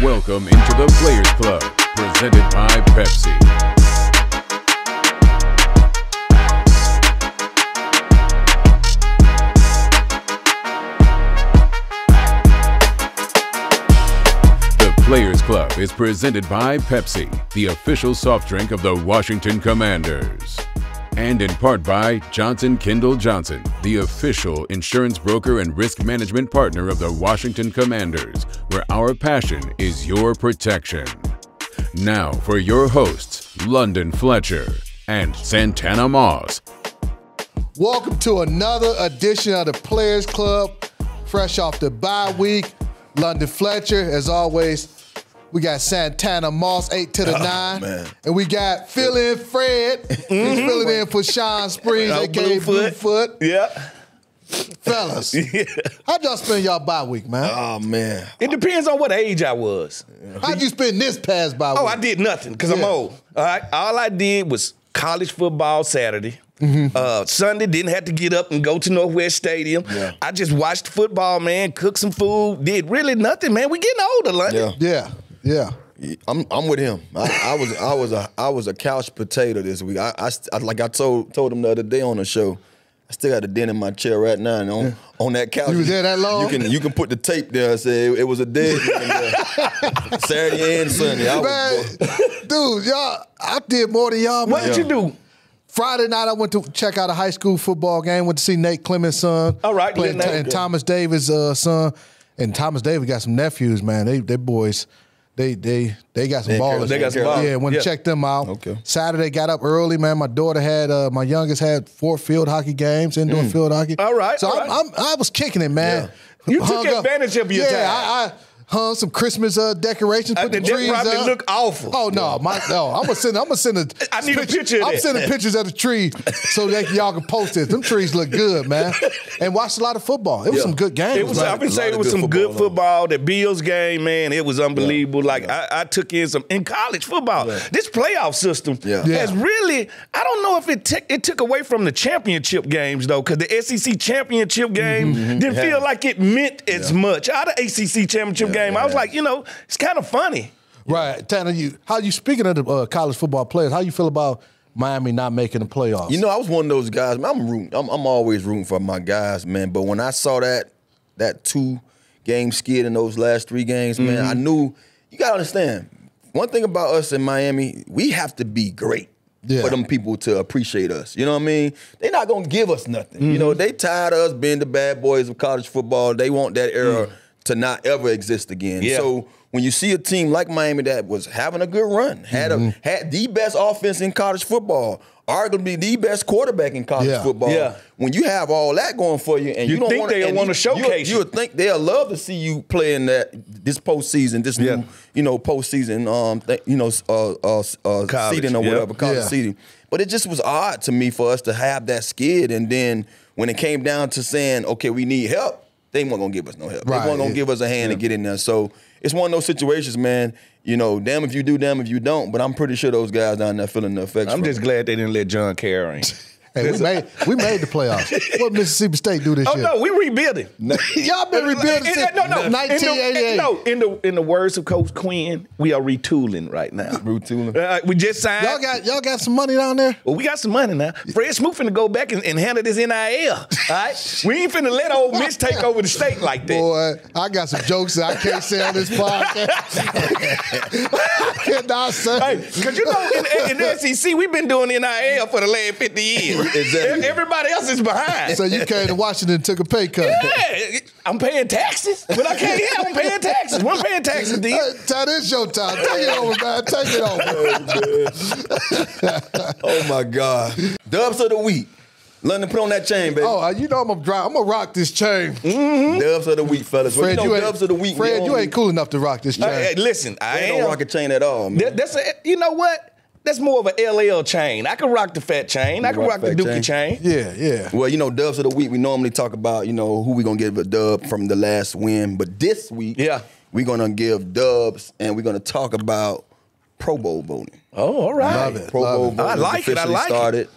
Welcome into the Players Club, presented by Pepsi. The Players Club is presented by Pepsi, the official soft drink of the Washington Commanders. And in part by Johnson Kendall Johnson, the official insurance broker and risk management partner of the Washington Commanders, where our passion is your protection. Now for your hosts, London Fletcher and Santana Moss. Welcome to another edition of the Players Club, fresh off the bye week. London Fletcher, as always. We got Santana Moss, 8 to the 9. Man. And we got fill-in Fred. He's filling in for Sean Springs, a.k.a. Bluefoot. Yeah. Fellas, how'd y'all spend y'all bye week, man? Oh, man. It depends on what age I was. How'd you spend this past bye week? Oh, I did nothing because I'm old. All right. All I did was college football Saturday. Sunday, didn't have to get up and go to Northwest Stadium. Yeah. I just watched football, man, cooked some food, did really nothing, man. We getting older, London. Yeah. I'm with him. I was a couch potato this week. I like I told him the other day on the show. I still got a dent in my chair right now, and on that couch. You was there that long? You can put the tape there and say it was a dead Saturday and Sunday. Dude, y'all, I did more than y'all, man. What did you do? Friday night, I went to check out a high school football game. Went to see Nate Clemens' son. All right, playing, and Thomas Davis' son. And Thomas Davis got some nephews, man. They boys, they got some ballers. They got some ballers. Yeah, went to check them out. Okay. Saturday, got up early, man. My daughter had, my youngest had 4 field hockey games, indoor field hockey. All right, So all right. I was kicking it, man. Yeah. You took advantage of your time. I hung some Christmas decorations, put the trees probably up. look awful. Oh no, I'm gonna send I need a picture of I'm that. sending pictures of the tree so that y'all can post it. Them trees look good, man. And watched a lot of football. It was some good games. It was. man. I've been saying it was some good football. The Bills game, man, it was unbelievable. I took in some in college football. This playoff system has really. I don't know if it took away from the championship games though, because the SEC championship game didn't feel like it meant as much. Out of ACC championship game, I was like, it's kind of funny. Right, Tanner. Speaking of the college football players, how you feel about Miami not making the playoffs? I was one of those guys. Man, I'm always rooting for my guys, man. But when I saw that 2-game skid in those last 3 games, man, I knew you gotta understand. One thing about us in Miami, we have to be great for them people to appreciate us. You know what I mean? They're not gonna give us nothing. They tired of us being the bad boys of college football. They want that era to not ever exist again. Yeah. So when you see a team like Miami that was having a good run, had the best offense in college football, arguably the best quarterback in college football. When you have all that going for you, and you don't think they'll want to showcase you would think they'll love to see you play in this postseason, this new postseason, seeding or whatever, college seeding. But it just was odd to me for us to have that skid, and then when it came down to saying, okay, we need help, they weren't gonna give us no help. They weren't gonna give us a hand to get in there. So it's one of those situations, man. Damn if you do, damn if you don't. But I'm pretty sure those guys down there feeling the effects. I'm just glad they didn't let John Kerr in. Hey, we made the playoffs. What Mississippi State do this year? Oh no, we rebuilding. Y'all been rebuilding since 1988. In the words of Coach Quinn, we are retooling right now. Retooling. We just signed. Y'all got some money down there? Well, we got some money now. Fred Smoot finna go back and handle this NIL. All right, we ain't finna let old Miss take over the state like that. Boy, I got some jokes that I can't say on this podcast. I cannot say. Hey, because in the SEC, we've been doing NIL for the last 50 years. Exactly. Everybody else is behind. So you came to Washington and took a pay cut. Yeah, I'm paying taxes. When I came here, I'm paying taxes. One paying taxes, D. Ty, this your time. Take it over, man. Take it over. Oh, my God. Dubs of the week. London, put on that chain, baby. Oh, I'm gonna rock this chain. Dubs of the week, fellas. Fred, dubs of the week. Fred, you ain't cool enough to rock this chain. Hey, listen, I don't rock a chain at all, man. You know what? That's more of an LL chain. I can rock the fat chain. I can rock the Dookie chain. Yeah. Well, dubs of the week, we normally talk about, who we going to give a dub from the last win. But this week, we're going to give dubs, and we're going to talk about Pro Bowl voting. Oh, all right. Love it. Pro Bowl voting I like it. officially started.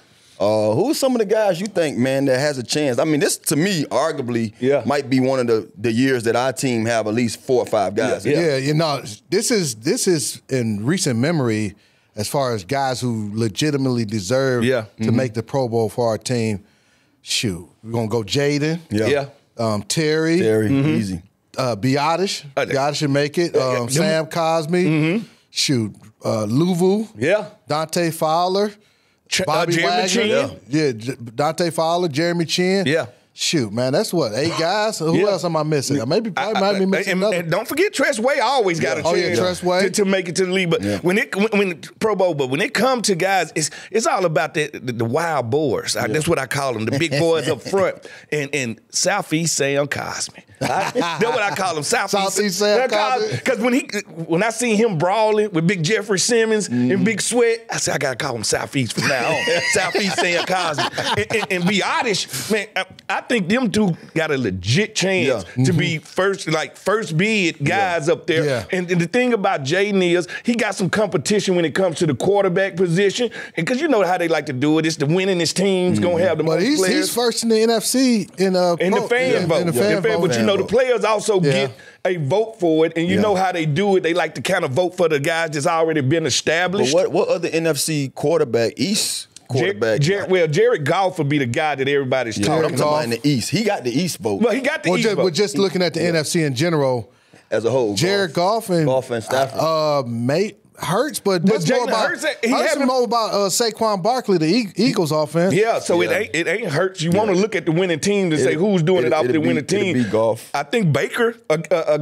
Who's some of the guys you think, man, that has a chance? I mean, this to me, arguably, might be one of the years that our team have at least 4 or 5 guys. Yeah, you know, this is in recent memory as far as guys who legitimately deserve to make the Pro Bowl for our team. Shoot, we're gonna go Jaden. Terry. Easy. Biotish. Biotish should make it. Sam Cosme. Shoot, Luvu. Dante Fowler. Bobby Jeremy Chinn. Dante Fowler, Jeremy Chinn. Shoot, man, that's what, 8 guys? Who else am I missing? Maybe might be missing another. And don't forget, Tress Way always got a chance to make it to the league. But when Pro Bowl, but when it comes to guys, it's all about the wild boars. That's what I call them, the big boys up front. And Southeast Sam Cosme. That's what I call him, Southeast Sam Cosme. Because when I seen him brawling with Big Jeffrey Simmons and Big Sweat, I said I gotta call him Southeast from now on. Southeast Sam Cosme. And Biotish, man, I think them two got a legit chance to be first bid guys up there. And the thing about Jaden is he got some competition when it comes to the quarterback position. And because you know how they like to do it, it's the winningest team's gonna have the most players. He's first in the NFC in the fan vote. But you know the players also get a vote for it, and you know how they do it. They like to kind of vote for the guys that's already been established. But what other NFC quarterback, East quarterback? Jared Goff would be the guy that everybody's talking I'm talking about in the East. He got the East vote. Well, he got the East vote. We're just looking at the NFC in general. As a whole. Jared Goff and Stafford. Hurts, but that's more about Hurts Saquon Barkley, the Eagles offense. Yeah, so it ain't Hurts. You want to look at the winning team to say who's doing it off the winning team. It'll be Goff. I think Baker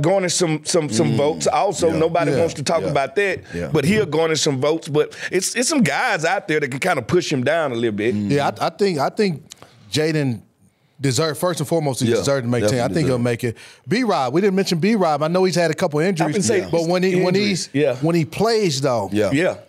garnered some votes. Also, nobody wants to talk about that, but he'll garner some votes. But it's some guys out there that can kind of push him down a little bit. Yeah, I think Jaden first and foremost, he deserved to make team. I think he'll make it. B-Rob, we didn't mention B-Rob. I know he's had a couple injuries, but when he plays though,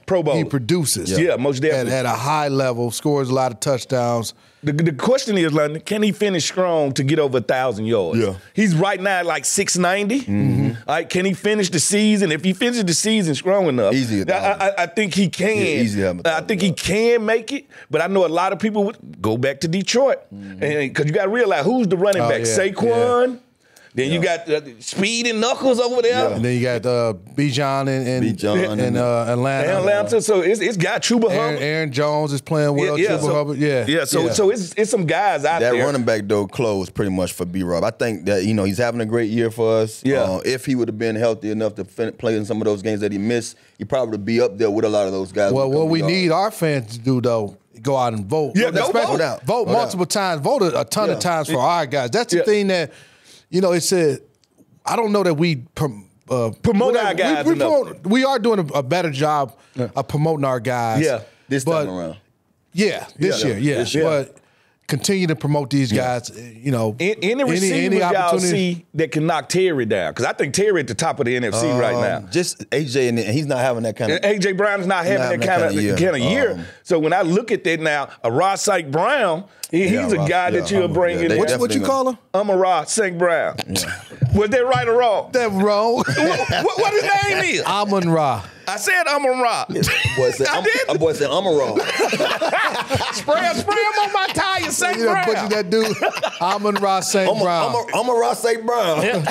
Pro Bowl, he produces. Yeah, most definitely at a high level, scores a lot of touchdowns. The question is, London, can he finish strong to get over 1,000 yards? Yeah. He's right now at like 690. All right, can he finish the season? If he finishes the season strong enough, I think he can. I think he can make it, but I know a lot of people would go back to Detroit. Because you got to realize who's the running back. Saquon. Then you got Speed and Knuckles over there. And then you got Bijan and Atlanta. So it's got Chuba Hubbard. Aaron Jones is playing well. Chuba Hubbard. So it's some guys out there. That running back though closed pretty much for B-Rob. I think that he's having a great year for us. If he would have been healthy enough to play in some of those games that he missed, he'd probably be up there with a lot of those guys. Well, what we need our fans to do though, go out and vote. Vote multiple times. Vote a ton of times for our guys. That's the thing that. It's I don't know that we promote our guys enough. We are doing a better job of promoting our guys. This time around. This year. But continue to promote these guys. Any receivers y'all see that can knock Terry down? Because I think Terry at the top of the NFC right now. Just AJ, and he's not having that kind of. AJ Brown is not having that kind of year. So when I look at that now, a Ross St. Brown. He's a guy that you'll bring in. What you call him? Amon-Ra St. Brown. Was that right or wrong? That's wrong. what his name is? Amon-Ra. I said Amon-Ra. My boy said Amon-Ra. Spray him on my tire, St. Brown. Put you that dude. Amon-Ra St. Brown. Amon-Ra St. Brown.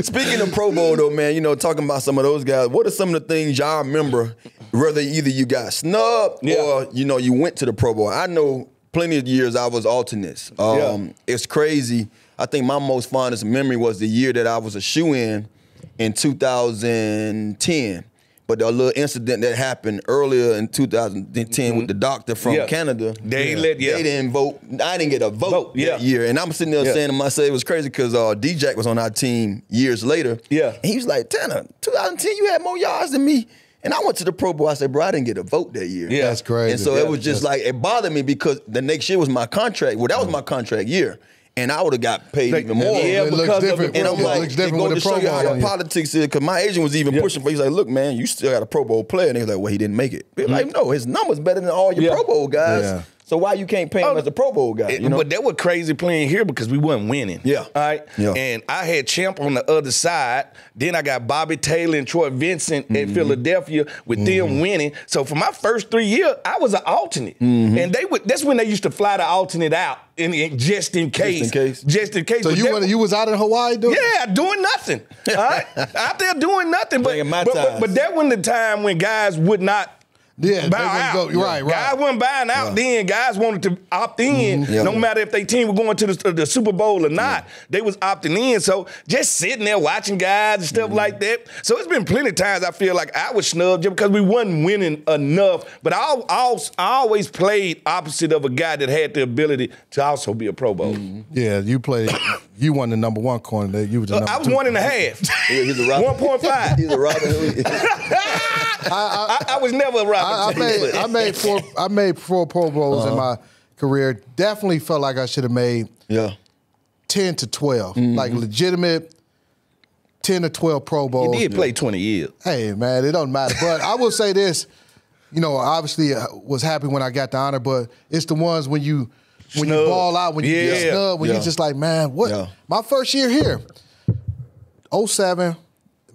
Speaking of Pro Bowl though, man, talking about some of those guys, what are some of the things y'all remember? Whether either you got snubbed or you went to the Pro Bowl. I know plenty of years I was alternates. It's crazy. I think my most fondest memory was the year that I was a shoe-in 2010. But the little incident that happened earlier in 2010 with the doctor from Canada, they didn't vote. I didn't get a vote that year. And I'm sitting there saying to myself, it was crazy because D-Jack was on our team years later. And he was like, Tanner, 2010, you had more yards than me. And I went to the Pro Bowl. I said, bro, I didn't get a vote that year. That's crazy. And so it was just like, it bothered me because the next year was my contract. Well, that was my contract year. And I would have got paid even more. It looks different. And I'm like, it goes to show you how the politics is. Because my agent was even pushing for. He's like, look, man, you still got a Pro Bowl player. And he was like, well, he didn't make it. Like, no, his number's better than all your Pro Bowl guys. So why you can't pay him as a Pro Bowl guy? You know? But that was crazy playing here because we wasn't winning. Yeah. All right? Yeah. And I had Champ on the other side. Then I got Bobby Taylor and Troy Vincent at Philadelphia with them winning. So for my first 3 years, I was an alternate. And that's when they used to fly the alternate out just in case. Just in case. So you was out in Hawaii doing? Yeah, doing nothing. All right? Out there doing nothing. But that was the time when guys would not buy out. Right. Guys weren't buying out then. Guys wanted to opt in, no matter if their team was going to the Super Bowl or not. They was opting in. So just sitting there watching guys and stuff like that. So it's been plenty of times I feel like I was snubbed just because we wasn't winning enough. But I always played opposite of a guy that had the ability to also be a Pro Bowl. Yeah, you played. You won the #1 corner. You was the number 2. I was 1.5. He's a Robin. 1.5. He's a Robin Hood. I was never a Robin. I made 4 Pro Bowls in my career. Definitely felt like I should have made 10 to 12, like legitimate 10 to 12 Pro Bowls. He did play 20 years. Hey, man, it don't matter. But I will say this, obviously I was happy when I got the honor, but it's the ones when you ball out, when you get snubbed, when you're just like, man, what? Yeah. My first year here, 07,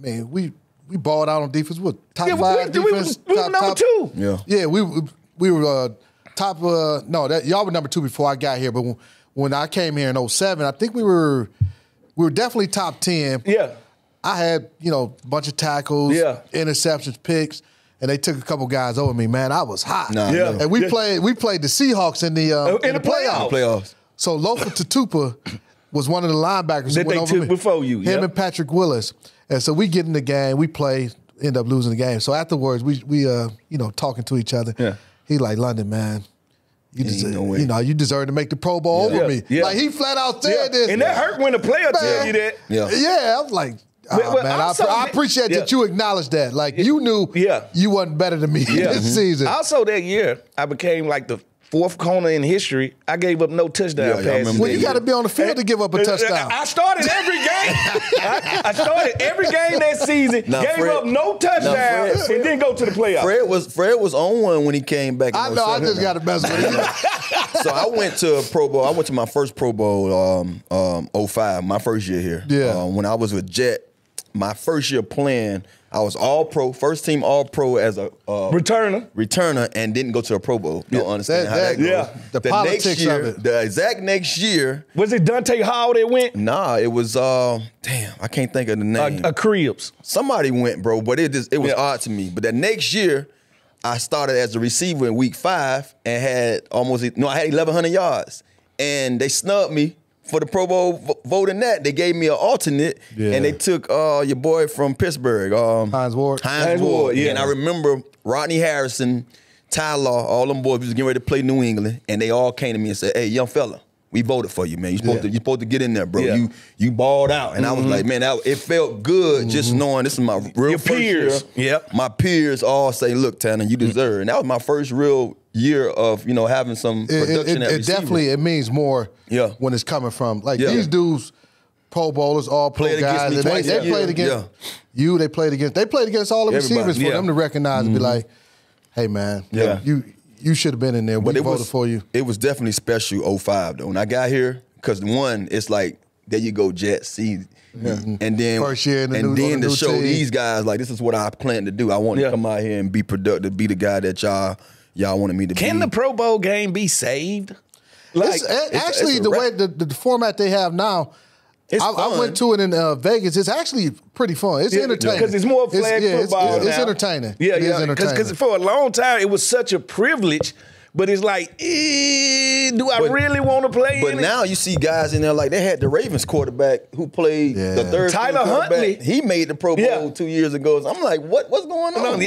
man, we balled out on defense. What, top 5 defense? We were number 2. Yeah, we were top. Y'all were number 2 before I got here. But when I came here in 07, I think we were definitely top 10. Yeah, I had a bunch of tackles, interceptions, picks, and they took a couple guys over me. Man, I was hot. And we played the Seahawks in the playoffs. So Lofa Tatupa was one of the linebackers that who went they over took me. before you. Him and Patrick Willis. And so we get in the game, we play, end up losing the game. So afterwards, we talking to each other. Yeah. He like, London, man, you deserve to make the Pro Bowl over me. Yeah. Like he flat out said this. And that hurt when the player tell you that. Yeah, I was like, man, I appreciate that you acknowledged that. Like you knew you wasn't better than me this season. Also that year, I became like the 4th corner in history. I gave up no touchdown passes. Well, you got to be on the field to give up a touchdown. I started every game. I started every game that season, gave up no touchdowns, and then go to the playoffs. Fred was on one when he came back. I know. I just got to mess with him. So I went to a Pro Bowl. I went to my first Pro Bowl 05, my first year here. Yeah. When I was with Jet, my first year playing, I was All-Pro, first team All-Pro as a returner, and didn't go to a Pro Bowl. You don't understand how that goes. Yeah. The politics of it. The exact next year. Was it Dante Hall that went? Nah, it was, I can't think of the name. A Cribs. Somebody went, bro, but it was odd to me. But that next year, I started as a receiver in week 5 and had I had 1,100 yards. And they snubbed me for the Pro Bowl vote in that. They gave me an alternate, and they took your boy from Pittsburgh. Hines Ward. Hines Ward, yeah. And I remember Rodney Harrison, Ty Law, all them boys was getting ready to play New England, and they all came to me and said, hey, young fella, we voted for you, man. You supposed to get in there, bro. Yeah. You balled out. And I was like, man, it felt good just knowing this is my real your peers. Year. My peers all say, look, Tanner, you deserve it. And that was my first real year of, having some production at receiver. Definitely, it means more when it's coming from, these dudes, Pro Bowlers, all pro guys, and they played against you, they played against all the receivers for them to recognize and be like, hey, man, you should have been in there. We voted for you. It was definitely special 05, though. When I got here, because one, it's like, there you go, Jets. See, and then first year to show team. These guys, like, this is what I plan to do. I want to come out here and be productive, be the guy that y'all wanted me to be. Can the Pro Bowl game be saved? Actually, the way the format they have now, I went to it in Vegas. It's actually pretty fun. It's entertaining. Because it's more flag football now. It's entertaining. Yeah. Because for a long time, it was such a privilege. But it's like, do I really want to play? But now you see guys in there like they had the Ravens quarterback who played the third. Tyler Huntley. He made the Pro Bowl 2 years ago. So I'm like, what's going on?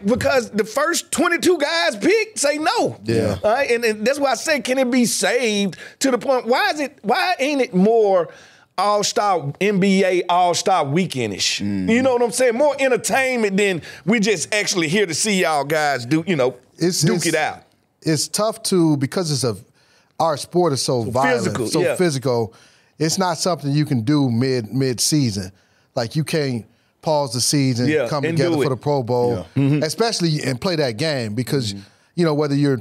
Because the first 22 guys picked say no. Yeah. All right? And that's why I say, can it be saved to the point? Why ain't it more All-Star NBA All-Star weekendish? You know what I'm saying? More entertainment than we just actually here to see y'all guys duke it out. It's tough because our sport is so violent, physical. It's not something you can do mid-season. Like you can't pause the season, come together for the Pro Bowl, especially and play that game because whether you're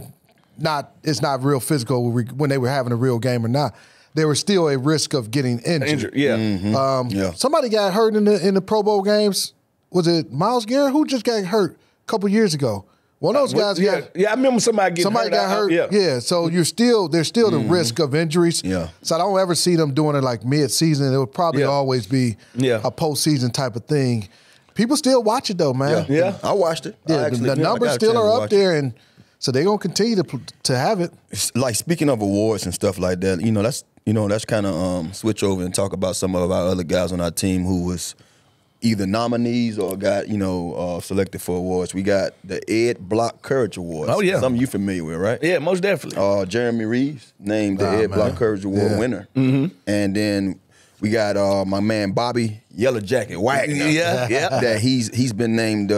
it's not real physical when they were having a real game or not. There was still a risk of getting injured. Yeah. Somebody got hurt in the Pro Bowl games. Was it Myles Garrett? Who just got hurt a couple years ago? One of those guys I remember somebody getting hurt. Somebody got hurt. Yeah. So there's still the risk of injuries. Yeah. So I don't ever see them doing it like mid-season. It would probably always be a postseason type of thing. People still watch it though, man. Yeah. I watched it. Yeah, the numbers still are up there, and so they're gonna continue to have it. Like speaking of awards and stuff like that, let's kind of switch over and talk about some of our other guys on our team who was either nominees or got selected for awards. We got the Ed Block Courage Awards. Oh yeah, something you familiar with, right? Yeah, most definitely. Jeremy Reeves named the Ed Block Courage Award winner, and then we got my man Bobby Yellow Jacket Wagner. That he's been named.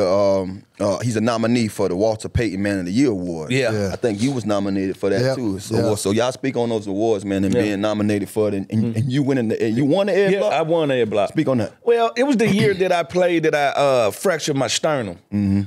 He's a nominee for the Walter Payton Man of the Year Award. Yeah. I think you was nominated for that too. So y'all speak on those awards, man, and being nominated for it, and you winning you won the Ed Block. I won the Ed Block. Speak on that. Well, it was the year that I played that I fractured my sternum.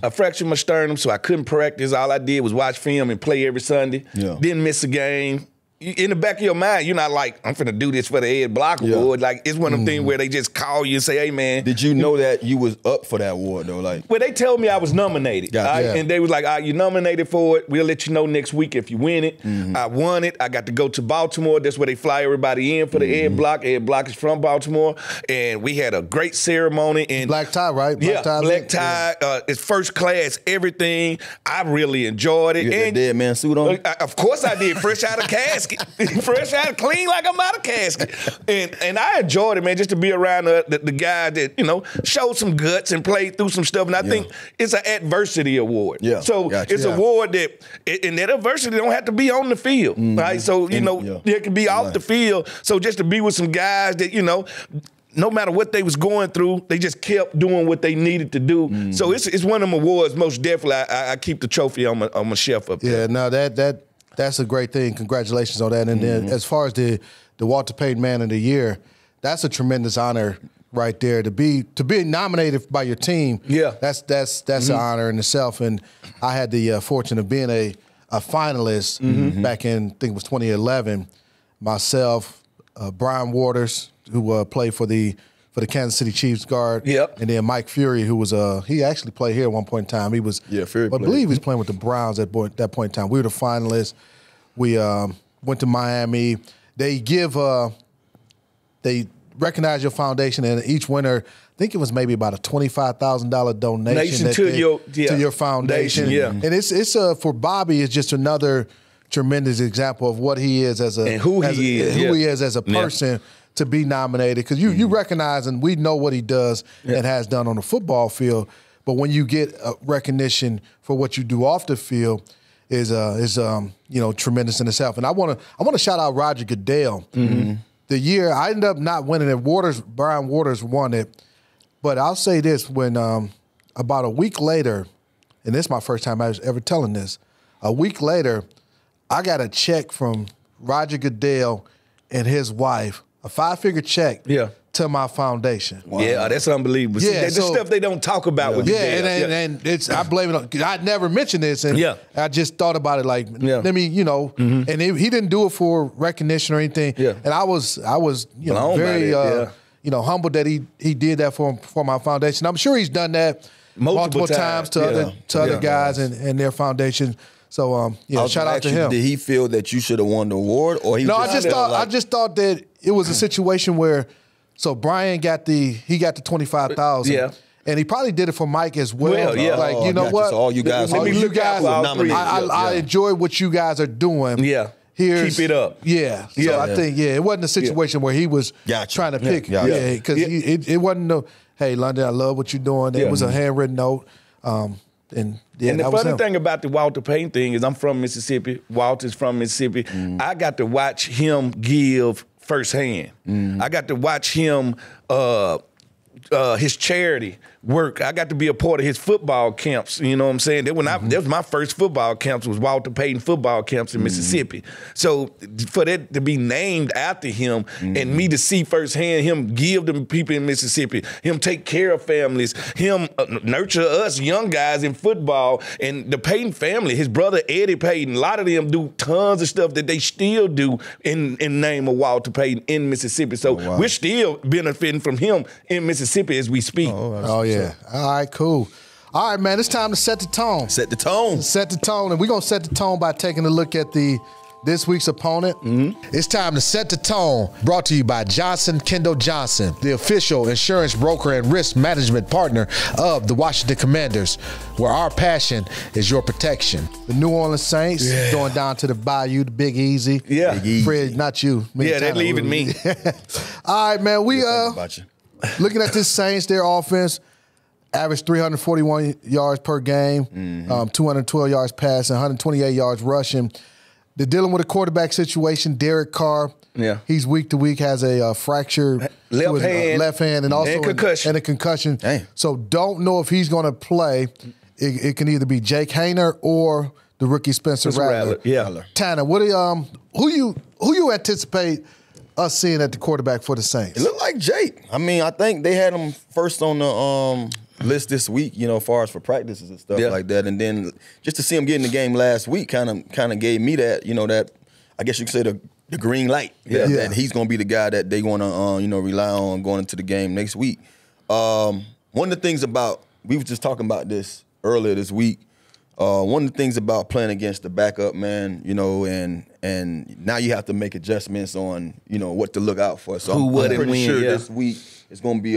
I fractured my sternum, so I couldn't practice. All I did was watch film and play every Sunday. Yeah. Didn't miss a game. In the back of your mind, you're not like, I'm finna do this for the Ed Block Award. Like, it's one of them things where they just call you and say, hey, man. Did you know that you was up for that award, though? Like, Well, they told me I was nominated. Gotcha. And they was like, you're nominated for it. We'll let you know next week if you win it. I won it. I got to go to Baltimore. That's where they fly everybody in for the Ed Block. Ed Block is from Baltimore. And we had a great ceremony. And Black tie, right? Black tie. It's first class, everything. I really enjoyed it. You had that dead man suit on? Of course I did. Fresh out of casket. Fresh out, clean like I'm out of casket. And I enjoyed it, man, just to be around the guy that, showed some guts and played through some stuff. And I think it's an adversity award. Yeah. So it's an award and that adversity don't have to be on the field, right? So, it can be off the field. So just to be with some guys that, no matter what they was going through, they just kept doing what they needed to do. So it's one of them awards, most definitely. I keep the trophy on my shelf up there. Yeah, no, that's a great thing. Congratulations on that. And then as far as the Walter Payton Man of the Year, that's a tremendous honor right there to be nominated by your team. Yeah, that's an honor in itself. And I had the fortune of being a finalist back in, I think it was 2011. Myself, Brian Waters, who played for the Kansas City Chiefs guard. Yep. And then Mike Fury, who was he actually played here at one point in time. He was Fury. I believe he was playing with the Browns at that point in time. We were the finalists. We went to Miami. They recognize your foundation, and each winner, I think it was maybe about a $25,000 donation to your foundation. Yeah. And it's for Bobby, it's just another tremendous example of what he is as who he is as a person. To be nominated, because you recognize and we know what he does and has done on the football field, but when you get recognition for what you do off the field is tremendous in itself. And I want to shout out Roger Goodell. The year I ended up not winning it, Brian Waters won it, but I'll say this: when about a week later, and this is my first time I was ever telling this, a week later, I got a check from Roger Goodell and his wife. A 5-figure check to my foundation. Wow. Yeah, that's unbelievable. Yeah, the stuff they don't talk about with and it's I blame it on, I'd never mentioned this, and I just thought about it like, let me, and he didn't do it for recognition or anything. Yeah. And I was very humbled that he did that for my foundation. I'm sure he's done that multiple times to other guys and their foundations. So shout out to him. Did he feel that you should have won the award, or he? No, I just thought that it was a situation where, so Brian got the $25,000. Yeah. And he probably did it for Mike as well. Like, you know what? All you guys, I enjoy what you guys are doing. Yeah. Keep it up. Yeah. So I think, it wasn't a situation where he was trying to pick. Because it wasn't no, hey, London, I love what you're doing. It was a handwritten note. And the funny thing about the Walter Payton thing is I'm from Mississippi. Walter's from Mississippi. I got to watch him give firsthand. I got to watch him his charity work. I got to be a part of his football camps. You know what I'm saying? That was my first football camps, was Walter Payton football camps in Mississippi. So for that to be named after him and me to see firsthand him give them people in Mississippi, him take care of families, him nurture us young guys in football, and the Payton family, his brother Eddie Payton, a lot of them do tons of stuff that they still do in name of Walter Payton in Mississippi. So we're still benefiting from him in Mississippi as we speak. Oh yeah. All right, cool. All right, man, it's time to set the tone. Set the tone. Set the tone, and we're going to set the tone by taking a look at this week's opponent. It's time to set the tone, brought to you by Johnson Kendall Johnson, the official insurance broker and risk management partner of the Washington Commanders, where our passion is your protection. The New Orleans Saints going down to the Bayou, the Big Easy. Yeah. Big Easy. Fred, not you. They're leaving me. All right, man, we about you. looking at this Saints, their offense, average 341 yards per game, 212 yards passing, 128 yards rushing. They're dealing with a quarterback situation. Derek Carr, he's week to week, has a fractured left hand and also a concussion. Dang. So don't know if he's going to play. It can either be Jake Haener or the rookie Spencer Rattler. Yeah. Tanner, what who you anticipate us seeing at the quarterback for the Saints? It looked like Jake. I mean, I think they had him first on the list this week, as far as for practices and stuff like that. And then just to see him get in the game last week kind of gave me that, that I guess you could say the green light. That he's going to be the guy that they want to, rely on going into the game next week. One of the things we were just talking about this earlier this week. One of the things about playing against the backup, man, and now you have to make adjustments on, what to look out for. So I'm pretty sure this week it's going to be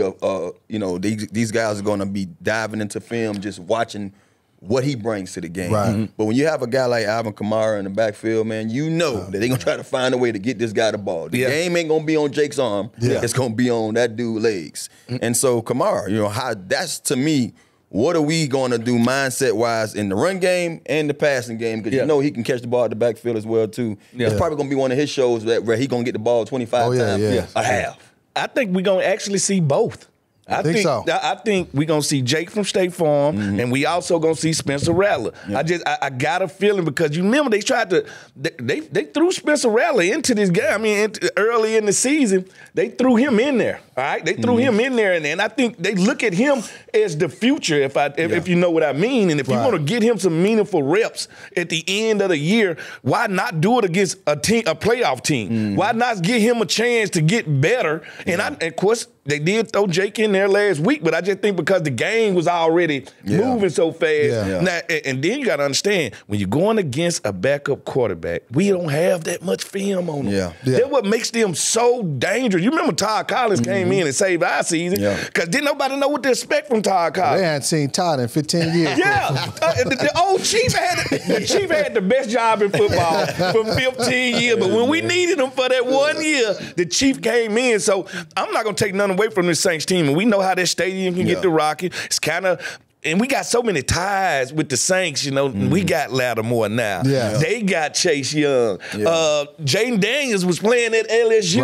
these guys are going to be diving into film, just watching what he brings to the game. Right. But when you have a guy like Alvin Kamara in the backfield, man, that they're going to try to find a way to get this guy the ball. The game ain't going to be on Jake's arm. It's going to be on that dude's legs. And so Kamara, that's to me, what are we going to do mindset-wise in the run game and the passing game? Because he can catch the ball at the backfield as well, too. It's probably going to be one of his shows where he's going to get the ball 25 times a half. I think we're going to actually see both. I think so. I think we're going to see Jake from State Farm, and we also going to see Spencer Rattler. I got a feeling because you remember they tried to they threw Spencer Rattler into this game. I mean, early in the season, they threw him in there. All right, they threw him in there, and I think they look at him as the future. If you know what I mean, and if you want to get him some meaningful reps at the end of the year, why not do it against a playoff team? Why not give him a chance to get better? And of course, they did throw Jake in there last week, but I just think because the game was already moving so fast. Now, and then you got to understand, when you're going against a backup quarterback, we don't have that much film on them. That's what makes them so dangerous. You remember Todd Collins came in and saved our season because didn't nobody know what to expect from Todd Collins. They hadn't seen Todd in 15 years. The old Chief had the best job in football for 15 years, but when we needed him for that 1 year, the Chief came in. So I'm not going to take none away from this Saints team, and we know how that stadium can get the Rocky. It's kind of, and we got so many ties with the Saints, We got Lattimore now. They got Chase Young. Jaden Daniels was playing at LSU.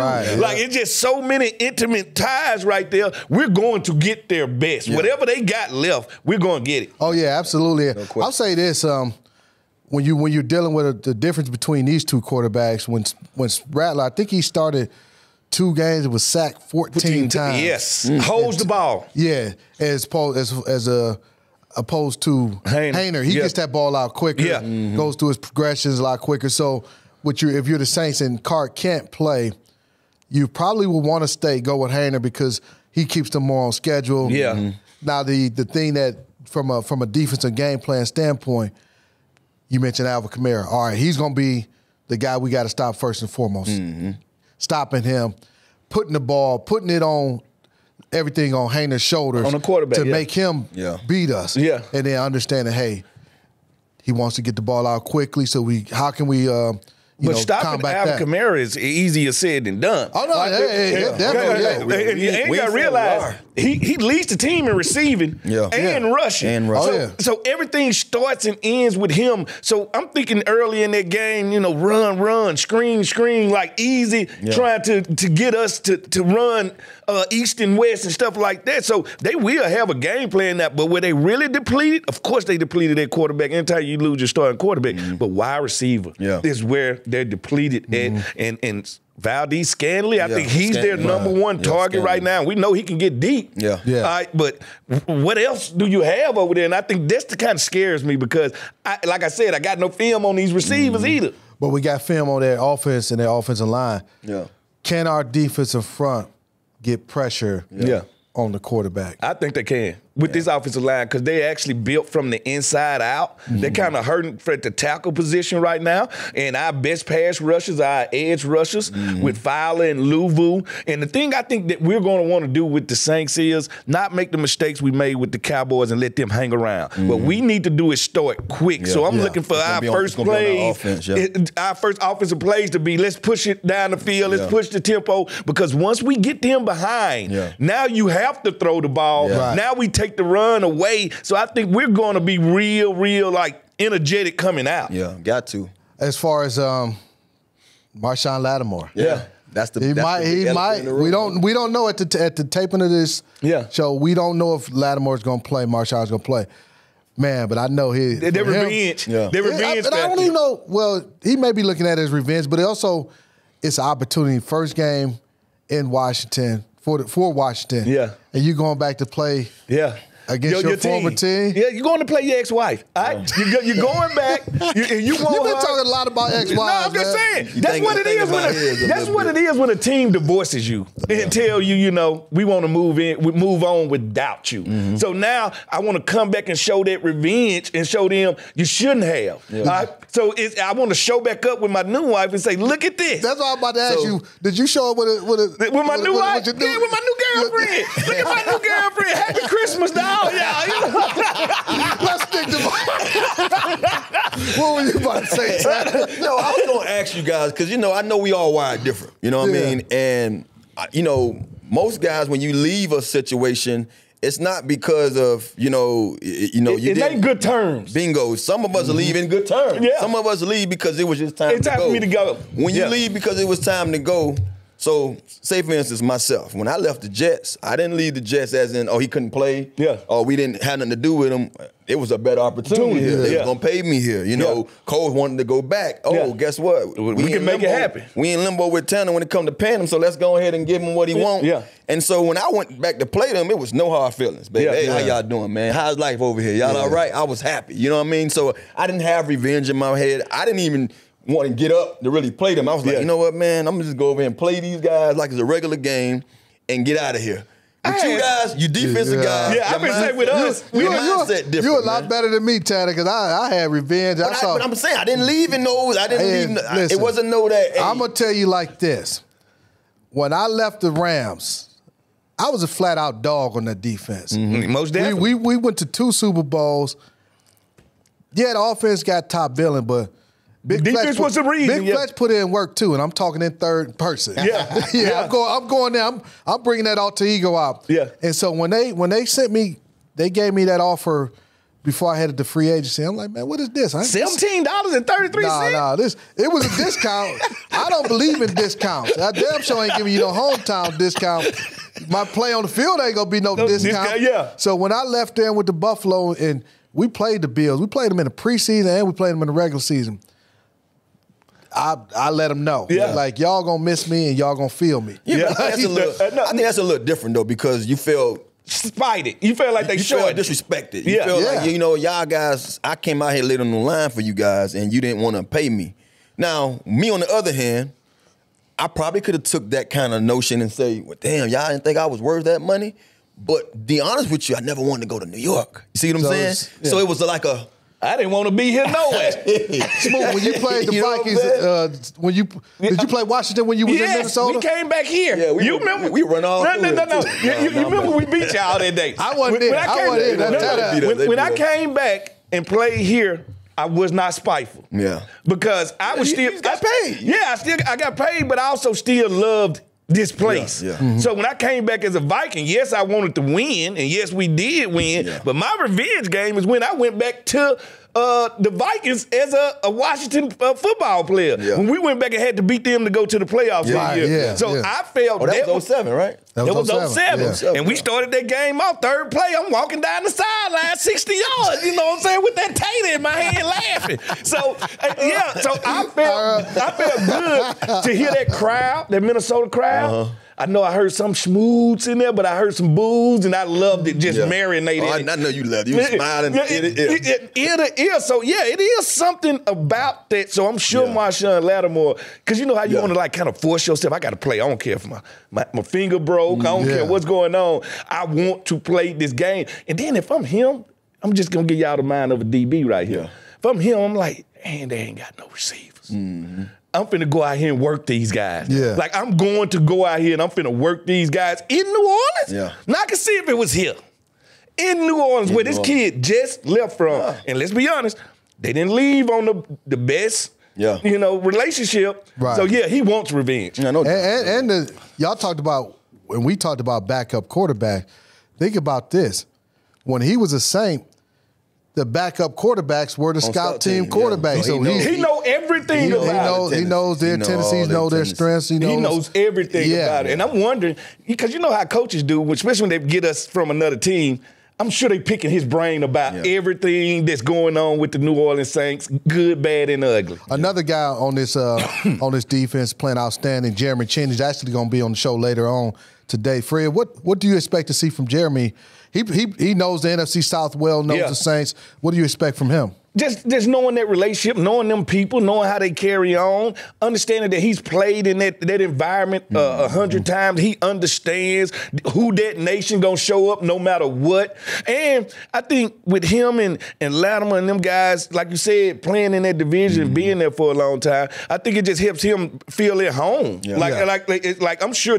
It's just so many intimate ties right there. We're going to get their best. Whatever they got left, we're going to get it. Oh, yeah, absolutely. I'll say this. When you're dealing with the difference between these two quarterbacks, when Rattler, I think he started 2 games, it was sacked 14 times. Yes, holds the ball. Yeah, as opposed to Haener. He gets that ball out quicker, goes through his progressions a lot quicker. So if you're the Saints and Carr can't play, you probably will want to go with Haener because he keeps them more on schedule. Now, the thing that from a defensive game plan standpoint, you mentioned Alvin Kamara. All right, he's going to be the guy we got to stop first and foremost. Stopping him, putting it on everything on Haener's shoulders on the quarterback to make him beat us. And then understanding, hey, he wants to get the ball out quickly. So how can we stopping Alvin Kamara is easier said than done. Oh, no, definitely. And you ain't got to realize he leads the team in receiving and rushing. So everything starts and ends with him. So I'm thinking early in that game, run, screen, like easy, trying to get us to run east and west and stuff like that. So they will have a game plan that, but where they really depleted, of course they depleted their quarterback. Anytime you lose your starting quarterback, but wide receiver is where they're depleted at. And Valdez Scantling, I think he's their number one target right now. We know he can get deep. All right, but what else do you have over there? And I think that's the kind of scares me because, like I said, I got no film on these receivers either. But we got film on their offense and their offensive line. Can our defensive front get pressure on the quarterback? I think they can with this offensive line because they actually built from the inside out. They're kind of hurting for the tackle position right now. And our best pass rushers are our edge rushers with Fowler and Louvu. And the thing I think that we're going to want to do with the Saints is not make the mistakes we made with the Cowboys and let them hang around. What we need to do is start quick. So I'm looking for our first plays, our first offensive plays to be let's push it down the field, let's push the tempo because once we get them behind, now you have to throw the ball. Now we take the run away. So I think we're going to be real, like, energetic coming out. Got to. As far as Marshawn Lattimore. That's the he might. We don't know at the taping of this show. We don't know if Lattimore's going to play, Marshawn's going to play. Man, but I know they're revenge. They're revenge. I don't even know. Well, he may be looking at it as revenge, but also it's an opportunity. First game in Washington for Washington. And you going back to play. Against your former team? Yeah, you're going to play your ex-wife. All right? You're going back. You've been talking a lot about ex-wives. No, I'm just saying. That's what it is when a team divorces you and tell you, we want to move on without you. So now I want to come back and show that revenge and show them you shouldn't have. All right? So I want to show back up with my new wife and say, look at this. That's what I'm about to ask you. Did you show up with my new wife? With my new girlfriend. Look at my new girlfriend. Happy Christmas, dog. Let's stick to what were you about to say, Tad? No, I was going to ask you guys because, I know we all wired different. You know what I mean? And, most guys, when you leave a situation, it's not because of, it ain't good terms. Bingo. Some of us leave in good terms. Some of us leave because it was just time to go. It's time for me to go. When you leave because it was time to go, so say for instance myself, when I left the Jets, I didn't leave the Jets as in, he couldn't play, or we didn't have nothing to do with him. It was a better opportunity here. They was gonna pay me here. Cole wanted to go back. Guess what? We can make it happen. We in limbo with Tanner when it come to paying him, so let's go ahead and give him what he wants. And so when I went back to play them, it was no hard feelings, baby. Hey, how y'all doing, man? How's life over here? Y'all all right? I was happy. You know what I mean? So I didn't have revenge in my head. I didn't even want to get up to really play them. I was like, you know what, man? I'm going to just go over here and play these guys like it's a regular game and get out of here. With you guys, you defensive guys. I've been saying with us, your mindset different. You're a lot better than me, Tanner, because I had revenge. But I'm saying, I didn't leave in those. I didn't leave. Listen, it wasn't no that. Hey. I'm going to tell you like this. When I left the Rams, I was a flat-out dog on that defense. Most definitely. We went to 2 Super Bowls. Yeah, the offense got top billing, but defense was the reason. Big Fletch put in work too, and I'm talking in third person. I'm going there. I'm bringing that alter ego out. And so when they sent me, they gave me that offer before I headed to free agency. I'm like, man, what is this? $17.33. Nah, it was a discount. I don't believe in discounts. I damn sure ain't giving you no hometown discount. My play on the field ain't gonna be no discount. So when I left there with the Buffalo and we played the Bills, we played them in the preseason and we played them in the regular season. I let them know. Like, y'all gonna miss me and y'all gonna feel me. I think that's a little different, though, because you feel spited. You feel like they showed disrespected. You feel like, y'all guys, I came out here laid on the line for you guys and you didn't want to pay me. Now, me on the other hand, I probably could have took that kind of notion and say, well, damn, y'all didn't think I was worth that money? But to be honest with you, I never wanted to go to New York. You see what I'm saying? So it was like I didn't want to be here nowhere. Smoot, when you played the Vikings, did you play Washington when you was in Minnesota? We came back here. You remember? We run all through No. You remember we beat y'all that day. I wasn't there. When I came back and played here, I was not spiteful. Yeah. Because I was still got paid. Yeah, I got paid, but I also still loved this place. Yeah. Mm-hmm. So when I came back as a Viking, yes, I wanted to win, and yes, we did win. Yeah. But my revenge game is when I went back to the Vikings as a Washington football player. Yeah. When we went back and had to beat them to go to the playoffs that year. Yeah, So yeah. I felt that was 07, right? That It was 07. 07. Yeah. And we started that game off, third play. I'm walking down the sideline 60 yards, you know what I'm saying, with that tater in my hand laughing. So, so I felt good to hear that crowd, that Minnesota crowd. I know I heard some schmoots in there, but I heard some boos, and I loved it, just marinated. Oh, I know you loved it. You were smiling ear to ear. Ear to ear. So, yeah, it is something about that. So I'm sure Marshawn Lattimore, because you know how you want to, like, kind of force yourself. I got to play. I don't care if my finger broke. I don't care what's going on. I want to play this game. And then if I'm him, I'm just going to get y'all the mind of a DB right here. Yeah. If I'm him, I'm like, man, they ain't got no receivers. Mm-hmm. I'm finna go out here and work these guys. Yeah. Like, I'm going to go out here and I'm finna work these guys in New Orleans. Yeah. Now, I can see if it was here. In New Orleans, where this kid just left from. Yeah. And let's be honest, they didn't leave on the best, relationship. Right. So, yeah, he wants revenge. Yeah, no doubt. And y'all talked about, when we talked about backup quarterback, think about this. When he was a Saint, the backup quarterbacks were the scout team quarterbacks. So he know everything about it. He knows their tendencies, know their strengths. He knows everything about it. And I'm wondering, because you know how coaches do, especially when they get us from another team, I'm sure they picking his brain about everything that's going on with the New Orleans Saints, good, bad, and ugly. Another guy on this on this defense playing outstanding, Jeremy Chinn, is actually going to be on the show later on today. Fred, what do you expect to see from Jeremy? He knows the NFC South well, knows the Saints. What do you expect from him? Just knowing that relationship, knowing them people, knowing how they carry on, understanding that he's played in that environment 100 times. He understands who that nation gonna show up no matter what. And I think with him and Latimer and them guys, like you said, playing in that division, being there for a long time, I think it just helps him feel at home. Yeah. Like I'm sure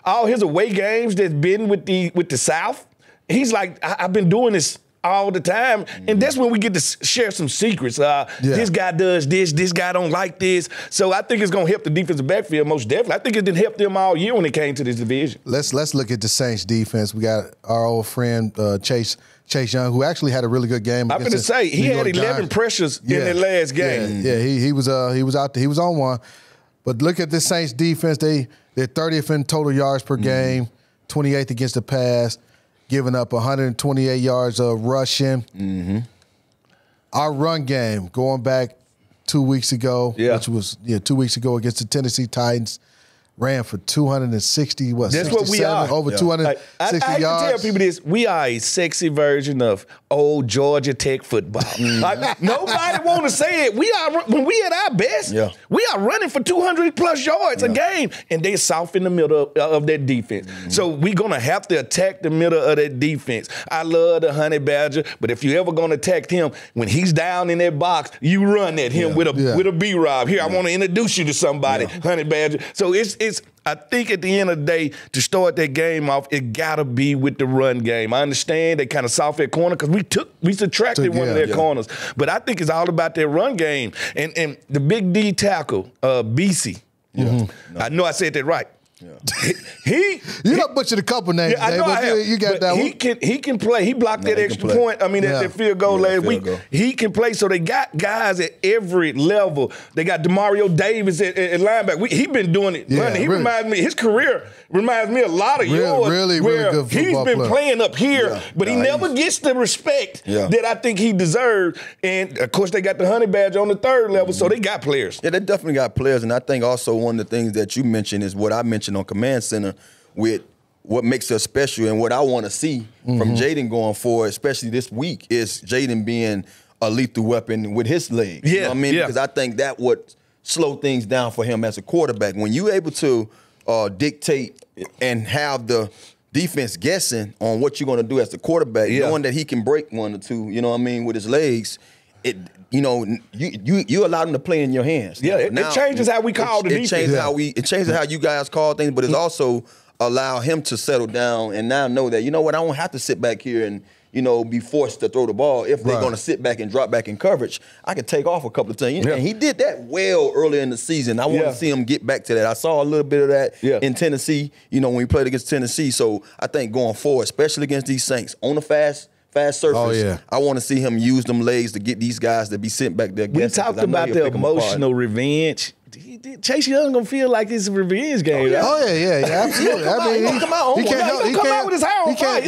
all his away games that's been with the South, he's like, I've been doing this all the time, and that's when we get to share some secrets. This guy does this guy don't like this. So I think it's going to help the defensive backfield most definitely. I think it didn't help them all year when it came to this division. Let's look at the Saints defense. We got our old friend Chase Young, who actually had a really good game. I'm going to say he had 11 pressures in that last game. Yeah, he was out there. He was on one. But look at the Saints defense. They're 30th in total yards per game, 28th against the pass, giving up 128 yards of rushing. Mm-hmm. Our run game, going back 2 weeks ago, which was 2 weeks ago against the Tennessee Titans, ran for 260, That's what we are. Over 260 I yards. can tell people this. We are a sexy version of old Georgia Tech football. Like, nobody want to say it. When we at our best, we are running for 200-plus yards a game, and they're soft in the middle of that defense. Mm-hmm. So we're going to have to attack the middle of that defense. I love the Honey Badger, but if you're ever going to attack him, when he's down in that box, you run at him with a B-Rob. Here, I want to introduce you to somebody, Honey Badger. So I think at the end of the day, to start that game off, it got to be with the run game. I understand they kind of soft at corner because we subtracted one of their corners. But I think it's all about their run game. And the big D tackle, BC. I know I said that right. You done butchered a couple names, I know but I have. you got that one. He can play. He blocked that extra point. I mean, that field goal last week. He can play. So they got guys at every level. They got Demario Davis at linebacker. He been doing it. He reminds me. His career reminds me a lot of yours. Really good football he's been player. playing up here, but he never gets the respect that I think he deserved. And of course, they got the Honey Badger on the third level, so they got players. Yeah, they definitely got players, and I think also one of the things that you mentioned is what I mentioned on Command Center with what makes us special and what I want to see from Jaden going forward, especially this week, is Jaden being a lethal weapon with his legs. You know what I mean? Because I think that would slow things down for him as a quarterback. When you're able to dictate and have the defense guessing on what you're going to do as the quarterback, knowing that he can break one or two, you know what I mean, with his legs, you allow them to play in your hands. Yeah, it changes how we call the defense. It changes how you guys call things, but it's also allow him to settle down and now know that, you know what, I don't have to sit back here be forced to throw the ball. If they're going to sit back and drop back in coverage, I can take off a couple of times. And he did that well early in the season. I want to see him get back to that. I saw a little bit of that in Tennessee, when we played against Tennessee. So I think going forward, especially against these Saints, on the fast surface, I want to see him use them legs to get these guys to be sent back there. We talked about the emotional revenge. Chase Young gonna feel like it's a revenge game. Yeah, absolutely.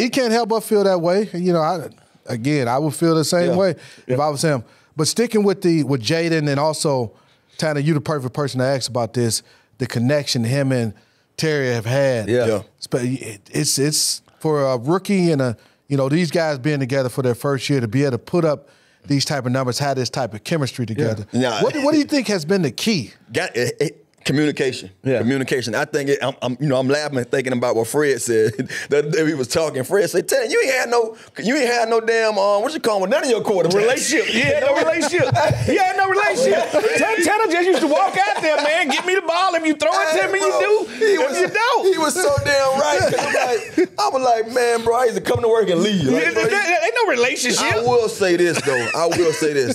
He can't help but feel that way. I would feel the same way if I was him. But sticking with Jaden, and also, Tanner, you the perfect person to ask about this. The connection him and Terry have had. It's for a rookie and these guys being together for their first year to be able to put up these type of numbers, have this type of chemistry together. What do you think has been the key? Communication. Communication. I think I'm laughing and thinking about what Fred said. The other day we was talking. Fred said, "Tanner, you ain't had no damn what you call it, none of your quarterbacks. Relationship. He had no relationship. He had no relationship. Tanner just used to walk out there, man. Get me the ball. If you throw it to me, you do. If you don't, he was so damn right. I was like, man, bro, I used to come to work and leave. Ain't no relationship. I will say this though.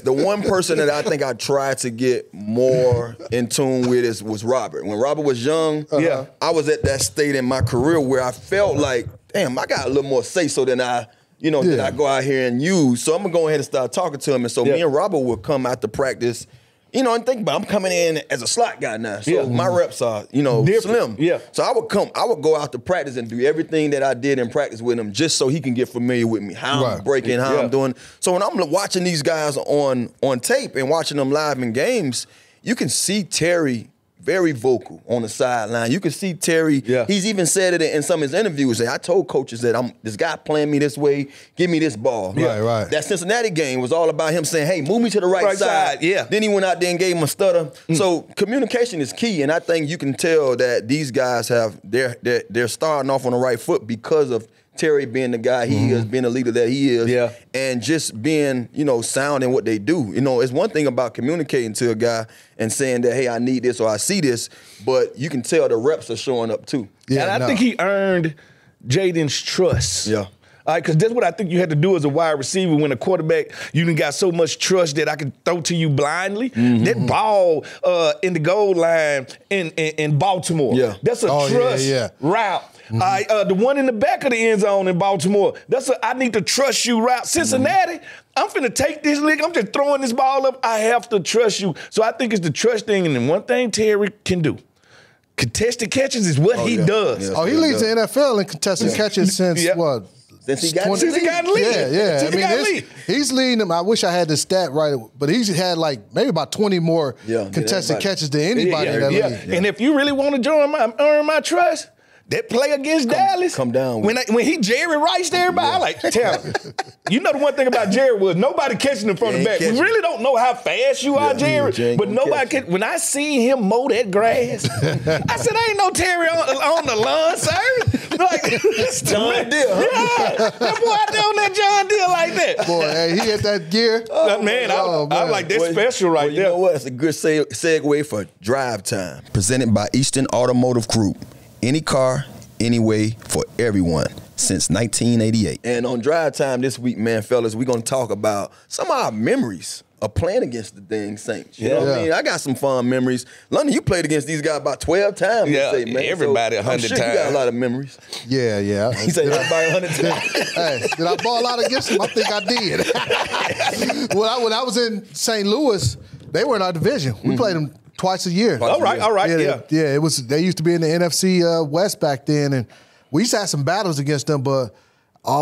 The one person that I think I tried to get more in tune with was Robert. When Robert was young, I was at that state in my career where I felt like, damn, I got a little more say-so than I go out here and use. So I'm going to go ahead and start talking to him. And so me and Robert would come out to practice, and think about it, I'm coming in as a slot guy now. So my reps are, slim. So I would go out to practice and do everything that I did in practice with him just so he can get familiar with me, how I'm breaking, how I'm doing. So when I'm watching these guys on tape and watching them live in games, you can see Terry very vocal on the sideline. You can see Terry, he's even said it in some of his interviews. I told coaches that this guy playing me this way, give me this ball. Right. That Cincinnati game was all about him saying, hey, move me to the right side. Then he went out there and gave him a stutter. So communication is key, and I think you can tell that these guys they're starting off on the right foot because of Terry being the guy he is, being the leader that he is, and just being, sound in what they do. It's one thing about communicating to a guy and saying that, hey, I need this or I see this, but you can tell the reps are showing up too. And I think he earned Jaden's trust. All right, because that's what I think you had to do as a wide receiver when a quarterback, you done got so much trust that I can throw to you blindly. That ball in the goal line in Baltimore, that's a trust route. The one in the back of the end zone in Baltimore, I need to trust you route. Cincinnati, I'm finna take this league. I'm just throwing this ball up. I have to trust you. So I think it's the trust thing. And then one thing Terry can do, contested catches is what he does. He leads the NFL in contested catches since what? Since he got in the league. He's leading them. I wish I had the stat right, but he's had maybe about 20 more contested catches than anybody in that league. And if you really want to earn my trust, that play against Dallas, come down. When he Jerry Riced everybody, I like, tell him. The one thing about Jerry was nobody catching him from the back. We really don't know how fast you are, Jerry, but nobody can. When I seen him mow that grass, I said, I ain't no Terry on the lawn, sir. John Deere. That boy out there on that John Deere like that. Boy, hey, he hit that gear. Man, I'm like, that's special right there. You know what? It's a good segue for Drive Time, presented by Eastern Automotive Group. Any car, any way, for everyone since 1988. And on Drive Time this week, man, fellas, we're going to talk about some of our memories of playing against the dang Saints. You know what I mean? I got some fun memories. London, you played against these guys about 12 times. Man. Everybody 100 times. You got a lot of memories. Yeah. He said everybody 100 times. Hey, did I ball out against them? I think I did. When I was in St. Louis, they were in our division. We played them twice a year. All right. It was. They used to be in the NFC West back then, and we used to have some battles against them. But I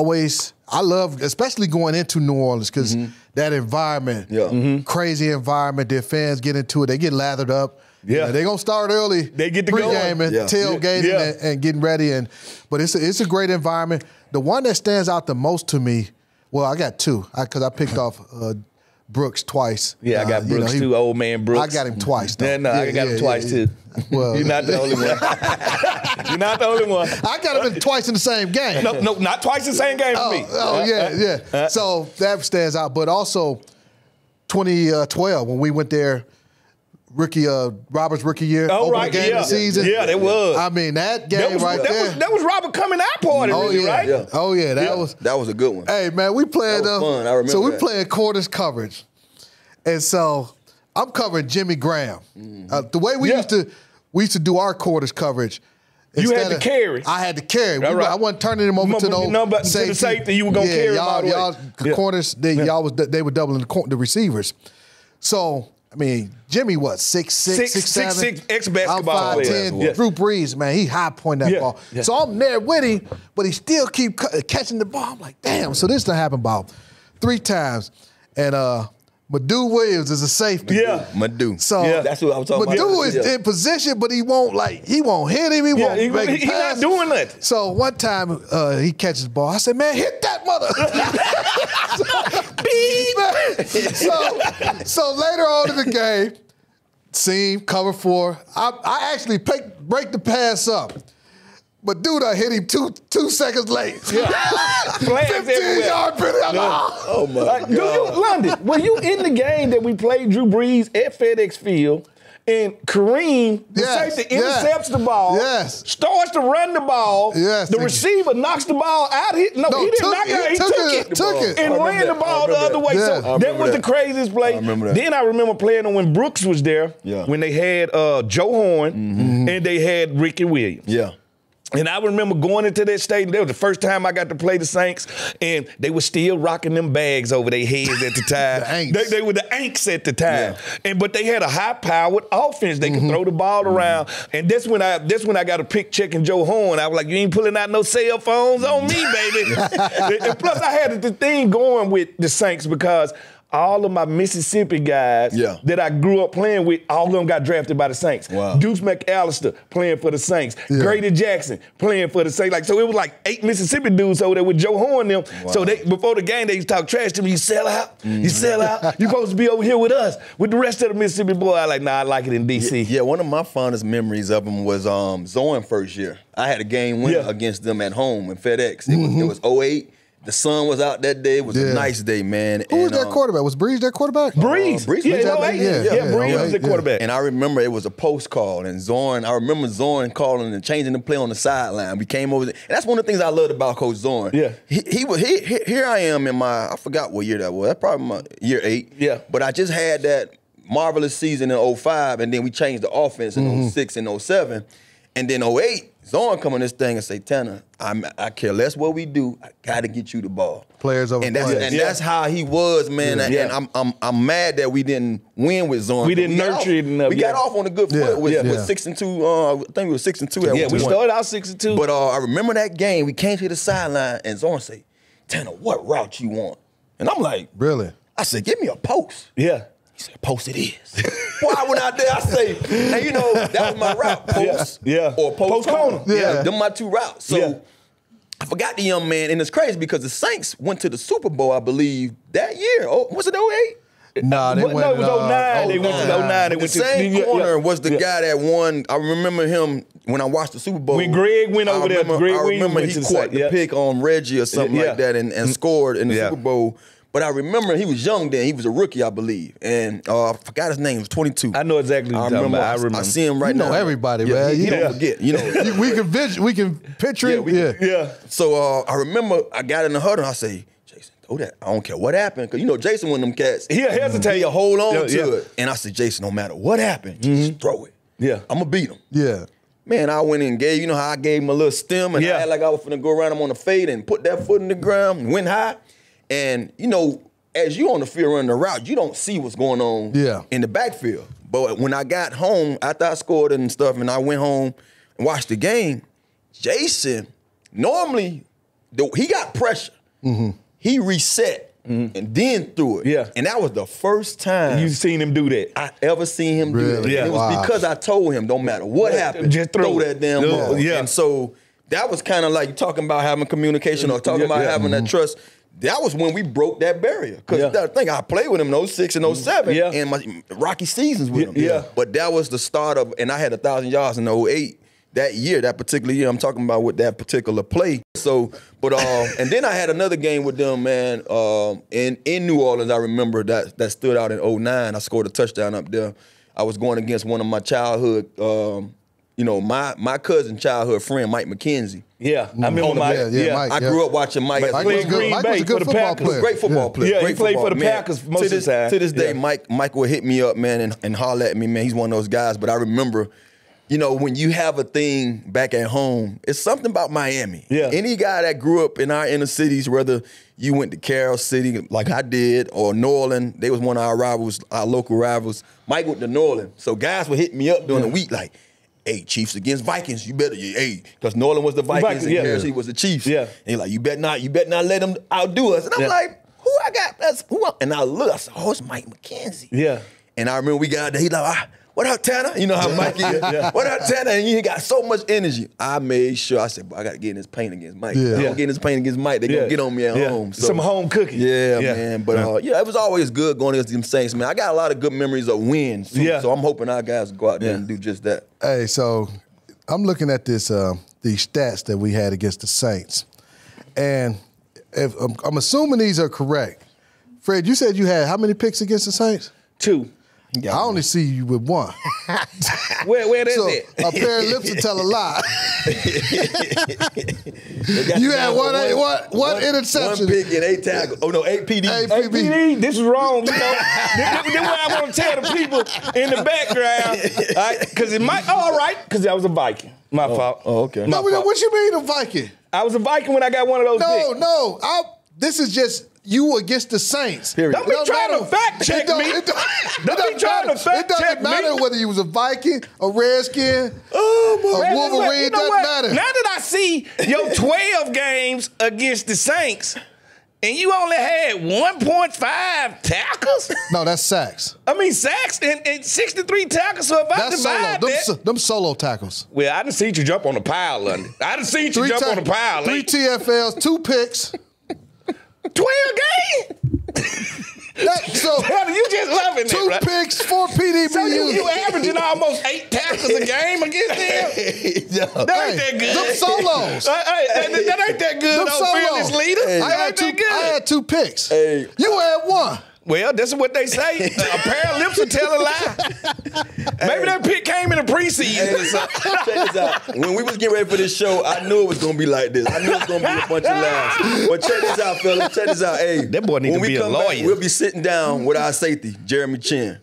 love, especially going into New Orleans, because that environment, crazy environment. Their fans get into it. They get lathered up. They're gonna start early. They get to pregame and tailgating and getting ready. But it's a great environment. The one that stands out the most to me, well, I got two, because I picked off Brooks twice. I got Brooks too, old man Brooks. I got him twice, though. I got him twice too. Well, you're not the only one. You're not the only one. I got him twice in the same game. No, not twice in the same game for me. So that stands out. But also 2012, when we went there, Robert's rookie year. Oh, opening right, game of the season. Yeah, that was. I mean, that game there. That was Robert coming out party, really, right? Yeah. Oh, yeah, that was a good one. Hey, man, we playing. That was fun. I remember so we that. playing quarters coverage. And so I'm covering Jimmy Graham. The way we used to do our quarters coverage. You had to carry. I had to carry. Right. I wasn't turning him over to the safety. To the safety, you were going to carry him all the way. Y'all corners, they were doubling the receivers. So, I mean, Jimmy, what, 6'6", 6'7"? Ex-basketball player. I'm 5'10". Drew Brees, man, he high pointing that ball. Yeah. So I'm there with him, but he still keep catching the ball. I'm like, damn. So this done happened about 3 times. And Madu Williams is a safety. Yeah, Madu. So that's what I was talking about. Madu is in position, but he won't hit him. He won't make a pass. He's not doing nothing. So one time he catches the ball. I said, man, hit that mother. So later on in the game, seam, cover 4. I actually break the pass up. But dude, I hit him two seconds late. Yeah. 15-yard penalty. Oh, my God. London, were you in the game that we played Drew Brees at FedEx Field, and Kareem, the safety, intercepts the ball, starts to run the ball, the receiver knocks the ball out. He didn't knock it out. He took it and ran the ball the other way. Yeah. So that was the craziest play. Then I remember playing when Brooks was there, when they had Joe Horn, and they had Ricky Williams. Yeah. And I remember going into that stadium. That was the first time I got to play the Saints, and they were still rocking them bags over their heads at the time. They were the Ainks at the time, but they had a high-powered offense. They could throw the ball around, and that's when I got a pick checking Joe Horn. I was like, "You ain't pulling out no cell phones on me, baby." And plus, I had the thing going with the Saints because all of my Mississippi guys that I grew up playing with, all of them got drafted by the Saints. Wow. Deuce McAllister playing for the Saints. Grady Jackson playing for the Saints. So it was like 8 Mississippi dudes over there with Joe Horn and them. Wow. So before the game, they used to talk trash to me. You sell out? You sell out? You supposed to be over here with us, with the rest of the Mississippi boys. I like, nah, I like it in D.C. Yeah, one of my fondest memories of them was Zorn first year. I had a game win against them at home in FedEx. It was 08. The sun was out that day. It was a nice day, man. Who was their quarterback? Was Brees their quarterback? Brees. Brees. Brees was the quarterback. And I remember it was a post call, and I remember Zorn calling and changing the play on the sideline. We came over there. And that's one of the things I loved about Coach Zorn. Yeah. Here I am in I forgot what year that was. That's probably my year 8. Yeah. But I just had that marvelous season in 05, and then we changed the offense in 06 and 07. And then 08, Zorn come on this thing and say, Tanner, I care less what we do. I got to get you the ball. Players over players. And that's how he was, man. And I'm mad that we didn't win with Zorn. We didn't nurture it enough. We got off on a good foot with 6-2. I think we were 6-2 at one point. We started out 6-2. But I remember that game. We came to the sideline, and Zorn say, Tanner, what route you want? And I'm like, really? I said, give me a post. Yeah. He said, post it is. Boy, I went out there, I say, hey, that was my route, post or post corner. Yeah. Them my 2 routes. So I forgot the young man, and it's crazy because the Saints went to the Super Bowl, I believe, that year. Oh, was it 08? Nah, they went. No, it was 09. They went to 09. They the same corner was the guy that won. I remember him when I watched the Super Bowl. When Greg went over there, I remember he caught the pick on Reggie or something like that and scored in the Super Bowl. But I remember he was young then. He was a rookie, I believe. And I forgot his name. He was 22. I know exactly what you're talking about. I remember. I see him right now. You know everybody, man. You don't forget. We can picture him. So I remember I got in the huddle and I say, Jason, throw that. I don't care what happened. Because Jason, one of them cats. He'll hesitate. He'll hold on to it. And I said, Jason, no matter what happened, just throw it. Yeah. I'm going to beat him. Yeah. Man, I went and gave, how I gave him a little stem and I had like I was finna go around him on the fade and put that foot in the ground and went high. And, as you on the field running the route, you don't see what's going on in the backfield. But when I got home, after I scored and stuff, and I went home and watched the game, Jason, normally, he got pressure. He reset and then threw it. Yeah. And that was the first time you seen him do that. I ever seen him do that. Yeah. And it was because I told him, don't matter what happened, just throw that damn ball. Yeah. And so that was kind of like talking about having communication or talking about having that trust. That was when we broke that barrier. Because I think I played with him in 06 and 07 and my rocky seasons with him. Yeah. But that was the start of, and I had 1,000 yards in 08. That year, that particular year, I'm talking about with that particular play. So, but and then I had another game with them, man, in New Orleans. I remember that stood out in 09. I scored a touchdown up there. I was going against one of my childhood, my cousin childhood friend, Mike McKenzie. Yeah, I remember Mike. I grew up watching Mike. Mike was a good football player. Great football player. Yeah, great he played for the man. Packers most of the time. To this day, Mike would hit me up, man, and holler at me, man. He's one of those guys. But I remember, when you have a thing back at home, it's something about Miami. Yeah. Any guy that grew up in our inner cities, whether you went to Carroll City like I did, or New Orleans, they was one of our rivals, our local rivals. Mike went to New Orleans. So guys would hit me up during the week like, hey, Chiefs against Vikings, you better, because New Orleans was the Vikings and Carroll City was the Chiefs. Yeah. And he's like, you better not let them outdo us. And I'm like, who I got? And I look, I said, oh, it's Mike McKenzie. Yeah. And I remember we got out there, he's like, what up, Tanner? You know how Mike is. What up, Tanner? And he got so much energy. I made sure, I said, I got to get in this paint against Mike. I don't get in this paint against Mike, they're going to get on me at home. So, some home cooking. Yeah, man. But it was always good going against them Saints, man. I got a lot of good memories of wins, too. So I'm hoping our guys go out there and do just that. Hey, so I'm looking at these stats that we had against the Saints. And I'm assuming these are correct. Fred, you said you had how many picks against the Saints? 2. I only see you with 1. Where is it? A pair of lips will tell a lie. You had one interception. 1 pick and 8 tackles. Oh, no, 8 PD. 8 PD. This is wrong. This is what I want to tell the people in the background. All right? Because it might, all right, because I was a Viking. My fault. Oh, okay. No, what you mean a Viking? I was a Viking when I got one of those picks. No. This is just you against the Saints. Period. Don't be trying to fact check me. Don't be trying to fact check me. It doesn't matter whether you was a Viking, a Redskin, a Wolverine. It doesn't matter. Now that I see your 12 games against the Saints, and you only had 1.5 tackles? No, that's sacks. I mean, sacks and 63 tackles, so if I divide that... Them solo tackles. Well, I done seen you jump on the pile, London. I done seen you jump on the pile. 3 TFLs, 2 picks. 12 games? You just loving it, 2 right? picks, 4 PDBUs. So you averaging almost 8 tackles a game against them? That ain't that good. Them solos. That ain't that good on fearless leader. I had 2 picks. Hey. You had 1. Well, that's what they say. A pair of lips will tell a lie. Maybe that pick came in the preseason. Check this out. When we was getting ready for this show, I knew it was going to be like this. I knew it was going to be a bunch of laughs. But check this out, fellas. Check this out. Hey, that boy need to be a lawyer. Back, we'll be sitting down with our safety, Jeremy Chinn.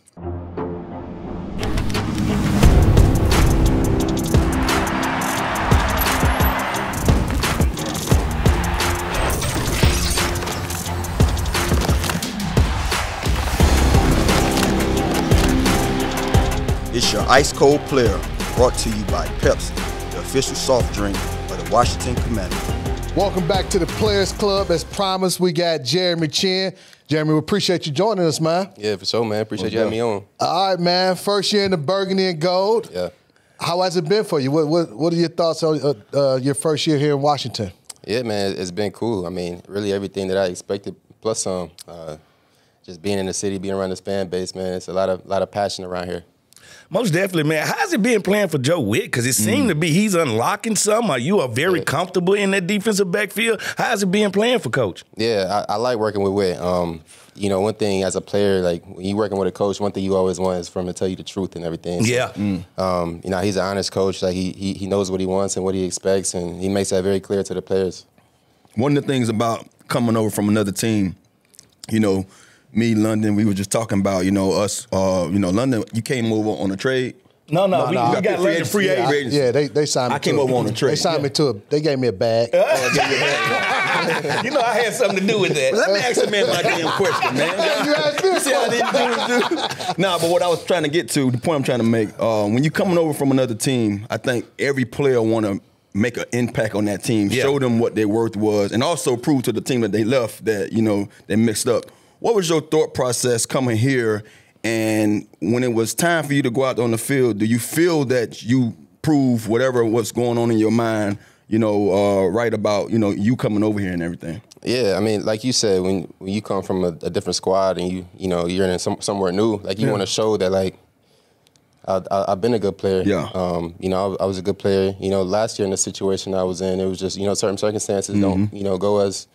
It's your ice cold player, brought to you by Pepsi, the official soft drink of the Washington Commanders. Welcome back to the Players Club. As promised, we got Jeremy Chinn. Jeremy, we appreciate you joining us, man. Yeah, for sure, man. Appreciate you having me on. All right, man. First year in the burgundy and gold. Yeah. How has it been for you? What are your thoughts on your first year here in Washington? Yeah, man, it's been cool. I mean, really everything that I expected, plus some. Just being in the city, being around this fan base, man, it's a lot of passion around here. Most definitely, man. How's it been playing for Joe Witt? Because it seemed to be he's unlocking some. You are very comfortable in that defensive backfield. How's it been playing for Coach? Yeah, I like working with Witt. One thing as a player, like when you're working with a coach, one thing you always want is for him to tell you the truth and everything. So, yeah. He's an honest coach. Like he knows what he wants and what he expects, and he makes that very clear to the players. One of the things about coming over from another team, me, London, we were just talking about, us, London, you came over on a trade. No, we got London free agents. Yeah, they signed me. I came over on a trade. They signed me to they gave me a bag. I had something to do with that. Let me ask the man my damn question, man. You asked me. See how I didn't do. Nah, but what I was trying to get to, the point I'm trying to make, when you're coming over from another team, I think every player want to make an impact on that team, show them what their worth was, and also prove to the team that they left that, they mixed up. What was your thought process coming here, and when it was time for you to go out on the field, do you feel that you prove whatever was going on in your mind, right about, you coming over here and everything? Yeah, I mean, like you said, when you come from a different squad and you're in somewhere new, like you want to show that like I've been a good player. Yeah. I was a good player. Last year in the situation I was in, it was just certain circumstances don't go as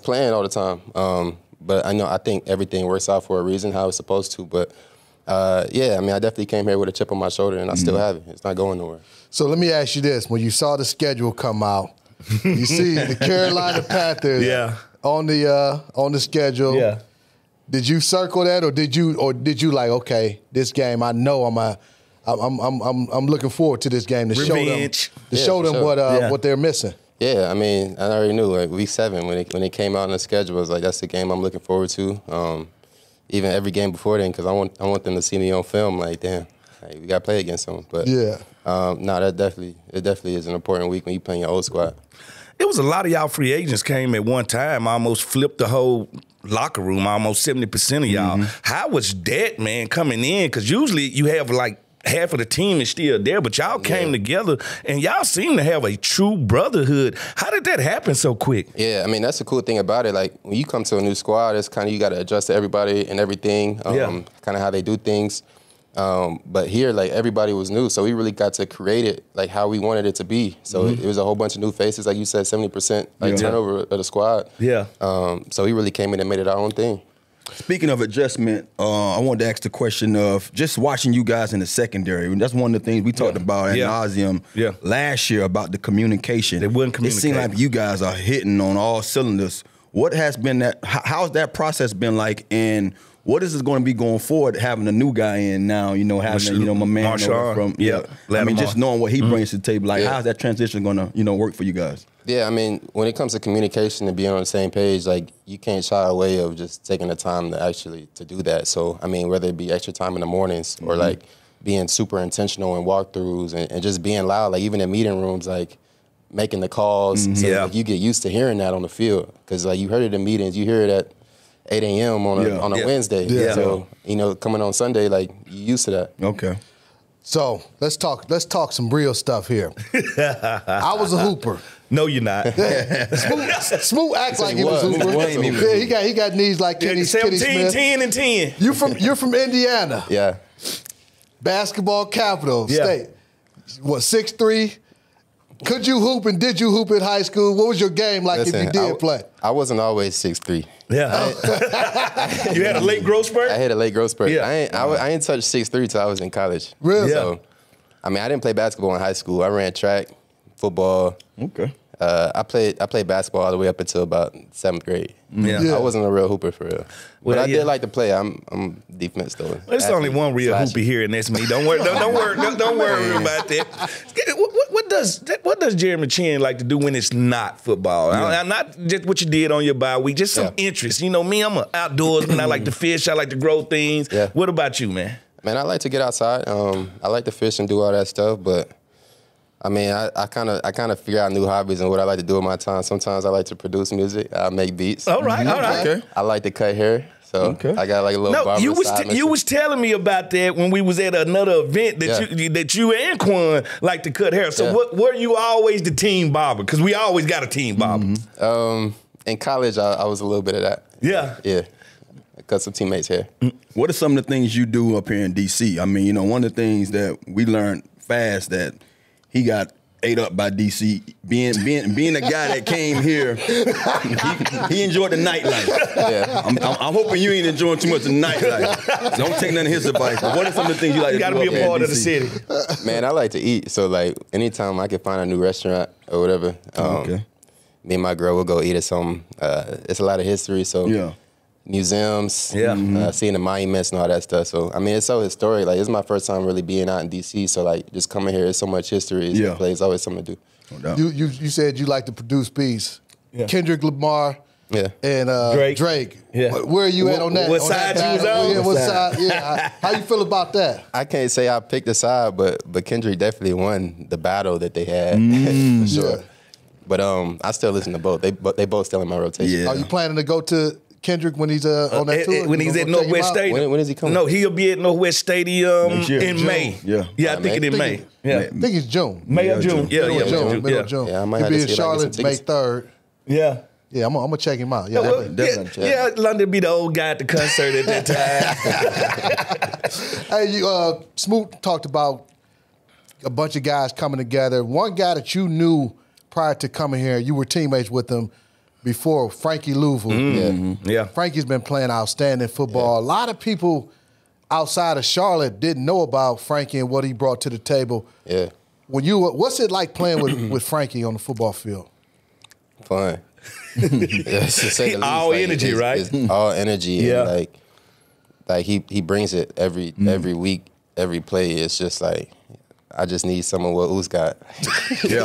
planned all the time. But I think everything works out for a reason, how it's supposed to. But Yeah, I mean, I definitely came here with a chip on my shoulder, and I still have it. It's not going nowhere. So let me ask you this: when you saw the schedule come out, you see the Carolina Panthers on the schedule. Yeah. Did you circle that, or did you like, okay, this game I know I'm looking forward to this game to show them what they're missing. Yeah, I mean, I already knew like week 7 when it came out on the schedule, I was like, that's the game I'm looking forward to. Even every game before then, because I want them to see me on film. Like, damn, like, we got to play against them. But no, it definitely is an important week when you playing your old squad. It was a lot of y'all free agents came at one time, almost flipped the whole locker room, almost 70% of y'all. How was that, man, coming in? Because usually you have like half of the team is still there, but y'all came together and y'all seem to have a true brotherhood. How did that happen so quick? Yeah, I mean, that's the cool thing about it. Like, when you come to a new squad, it's kind of you got to adjust to everybody and everything, kind of how they do things. But here, like, everybody was new, so we really got to create it like how we wanted it to be. So it was a whole bunch of new faces, like you said, 70% turnover of the squad. Yeah. So we really came in and made it our own thing. Speaking of adjustment, I wanted to ask the question of just watching you guys in the secondary. That's one of the things we talked about ad nauseum last year about the communication. They wouldn't communicate. It seemed like you guys are hitting on all cylinders. What has been that? How's that process been like? And what is this going to be going forward? Having a new guy in now, having my man from I mean, just knowing what he brings to the table. Like, how's that transition going to work for you guys? Yeah, I mean, when it comes to communication and being on the same page, like, you can't shy away of just taking the time to do that. So, I mean, whether it be extra time in the mornings or, like, being super intentional in walkthroughs and just being loud, like, even in meeting rooms, like, making the calls. So, like, you get used to hearing that on the field. Because, like, you heard it in meetings. You hear it at 8 a.m. on a Wednesday. So, coming on Sunday, like, you're used to that. Okay. So, let's talk some real stuff here. I was a hooper. No, you're not. Smoot acts like he was a hooper. Yeah, he got knees like Kenny Smith. 10 and 10. You're from Indiana. Yeah. Basketball capital state. What, 6'3"? Could you hoop and did you hoop in high school? What was your game like if you did play? I wasn't always 6'3". Yeah. You had a late growth spurt? I had a late growth spurt. Yeah. I ain't touched 6'3" till I was in college. Really? So, I mean, I didn't play basketball in high school. I ran track, football. Okay. I played basketball all the way up until about 7th grade. I wasn't a real hooper for real. But I did like to play. I'm defense though. Well, there's only one real hooper here, and that's me. Don't worry about that. What does Jeremy Chinn like to do when it's not football? Not just what you did on your bye week, just some interest. You know me, I'm an outdoorsman. I like to fish. I like to grow things. Yeah. What about you, man? Man, I like to get outside. I like to fish and do all that stuff, but I mean, I kind of figure out new hobbies and what I like to do with my time. Sometimes I like to produce music. I make beats. All right. Okay. I like to cut hair. So I got like a little barber. You was telling me about that when we was at another event that you and Quan like to cut hair. So were you always the team barber? Because we always got a team barber. In college, I was a little bit of that. Yeah. Yeah. I cut some teammates' hair. What are some of the things you do up here in D.C.? I mean, one of the things that we learned fast that he got ate up by DC. Being a guy that came here, he enjoyed the nightlife. Yeah. I'm hoping you ain't enjoying too much of the nightlife. Don't take none of his advice. But what are some of the things you like to do? You got to be a part of the city. Man, I like to eat. So, like, anytime I can find a new restaurant or whatever, me and my girl will go eat at some. It's a lot of history, so museums, seeing the monuments and all that stuff. So, I mean, it's so historic. Like, it's my first time really being out in D.C., so, like, just coming here, there's so much history. It's always something to do. No doubt. You said you like to produce beats. Yeah. Kendrick Lamar and Drake. Yeah. Where are you at on that? What side you was on? Yeah, what side? Yeah. How you feel about that? I can't say I picked a side, but Kendrick definitely won the battle that they had, for sure. But I still listen to both. They both still in my rotation. Yeah. Are you planning to go to Kendrick when he's on that tour? When he's at Northwest Stadium. When is he coming? No, he'll be at Northwest Stadium in May. Yeah, I think it's in May. Yeah, I think it's June. May or June. Middle of June. Yeah, I might He'll have be to in Charlotte May 3rd. Yeah. Yeah, I'm gonna check him out. Yeah, London be the old guy at the concert at that Hey, time. Smoot talked about a bunch of guys coming together. One guy that you knew prior to coming here, you were teammates with him before, Frankie Louvu. Yeah. Frankie's been playing outstanding football. A lot of people outside of Charlotte didn't know about Frankie and what he brought to the table. Yeah. What's it like playing with Frankie on the football field? Fun. All energy, right? It's all energy. Yeah. And like he brings it every week, every play. It's just like, I just need some of what Oos got. Yeah.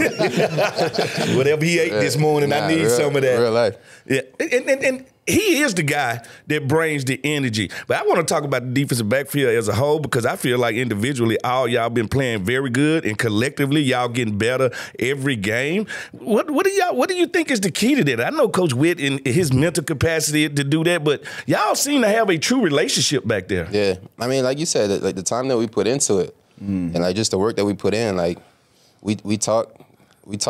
Whatever he ate this morning, I need some of that. Real life. Yeah, and he is the guy that brings the energy. But I want to talk about the defensive backfield as a whole, because I feel like individually, all y'all been playing very good, and collectively, y'all getting better every game. What do you think is the key to that? I know Coach Witt and his mental capacity to do that, but y'all seem to have a true relationship back there. Yeah, I mean, like you said, like the time that we put into it, and like just the work that we put in, like we talk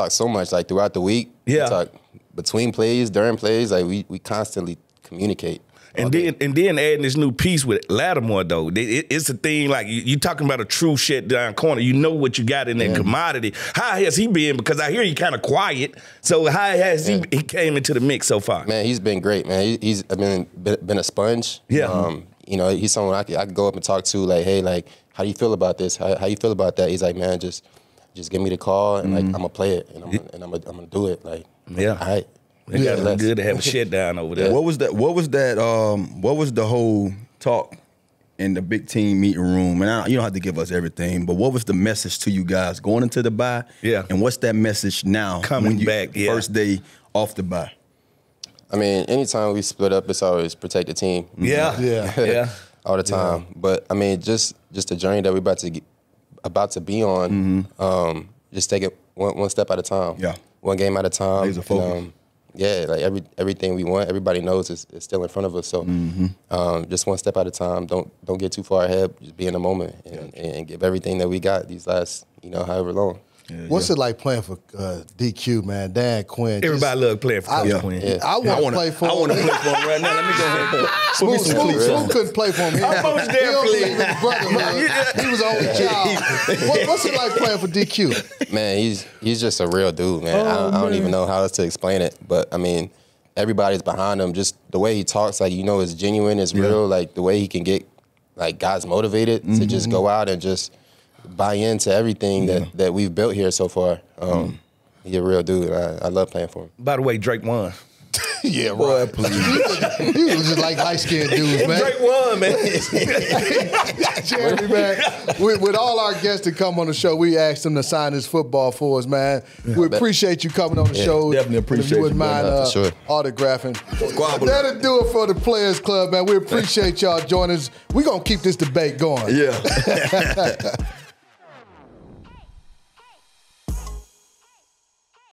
so much like throughout the week. Yeah. We talk between plays, during plays, like we constantly communicate. And then adding this new piece with Lattimore, though, it's a thing like you talking about a true shutdown corner. You know what you got in that commodity. How has he been? Because I hear he kind of quiet. So how has he came into the mix so far? Man, he's been great, man. He's been a sponge. Yeah. You know, he's someone I could go up and talk to, like, hey, like, how do you feel about this? How you feel about that? He's like, man, just give me the call, and like I'm gonna play it, and I'm gonna do it. Like, yeah, all right. It got to be good to have a shutdown over there. What was that? What was the whole talk in the big team meeting room? And you don't have to give us everything, but what was the message to you guys going into the bye? Yeah. And what's that message now coming back? Yeah. First day off the bye. I mean, anytime we split up, it's always protect the team. Yeah. All the time. Yeah. But I mean, just the journey that we're about to be on. Just take it one step at a time. Yeah. One game at a time. Laser focus. Yeah, like everything we want, everybody knows is still in front of us. So just one step at a time. Don't get too far ahead. Just be in the moment and give everything that we got these last, however long. What's it like playing for DQ, man? Dan Quinn. Everybody love playing for Coach Quinn. Yeah. I want to play for him. I want to play for him right now. Let me go ahead. Smoot couldn't play for him. He was an only child. What's it like playing for DQ? Man, he's just a real dude, man. I don't even know how else to explain it. But, I mean, everybody's behind him. Just the way he talks, like, it's genuine, it's real. Like, the way he can get, like, guys motivated to just go out and just buy into everything that we've built here so far. He's a real dude. I love playing for him. By the way, Drake won. Yeah, boy, please. You was just like light-skinned dudes, man. Drake won, man. Jeremy, man, with all our guests that come on the show, we asked them to sign this football for us, man. We appreciate you coming on the show. Definitely appreciate if you. Wouldn't mind autographing. That'll do it for the Players Club, man. We appreciate y'all joining us. We're going to keep this debate going. Yeah.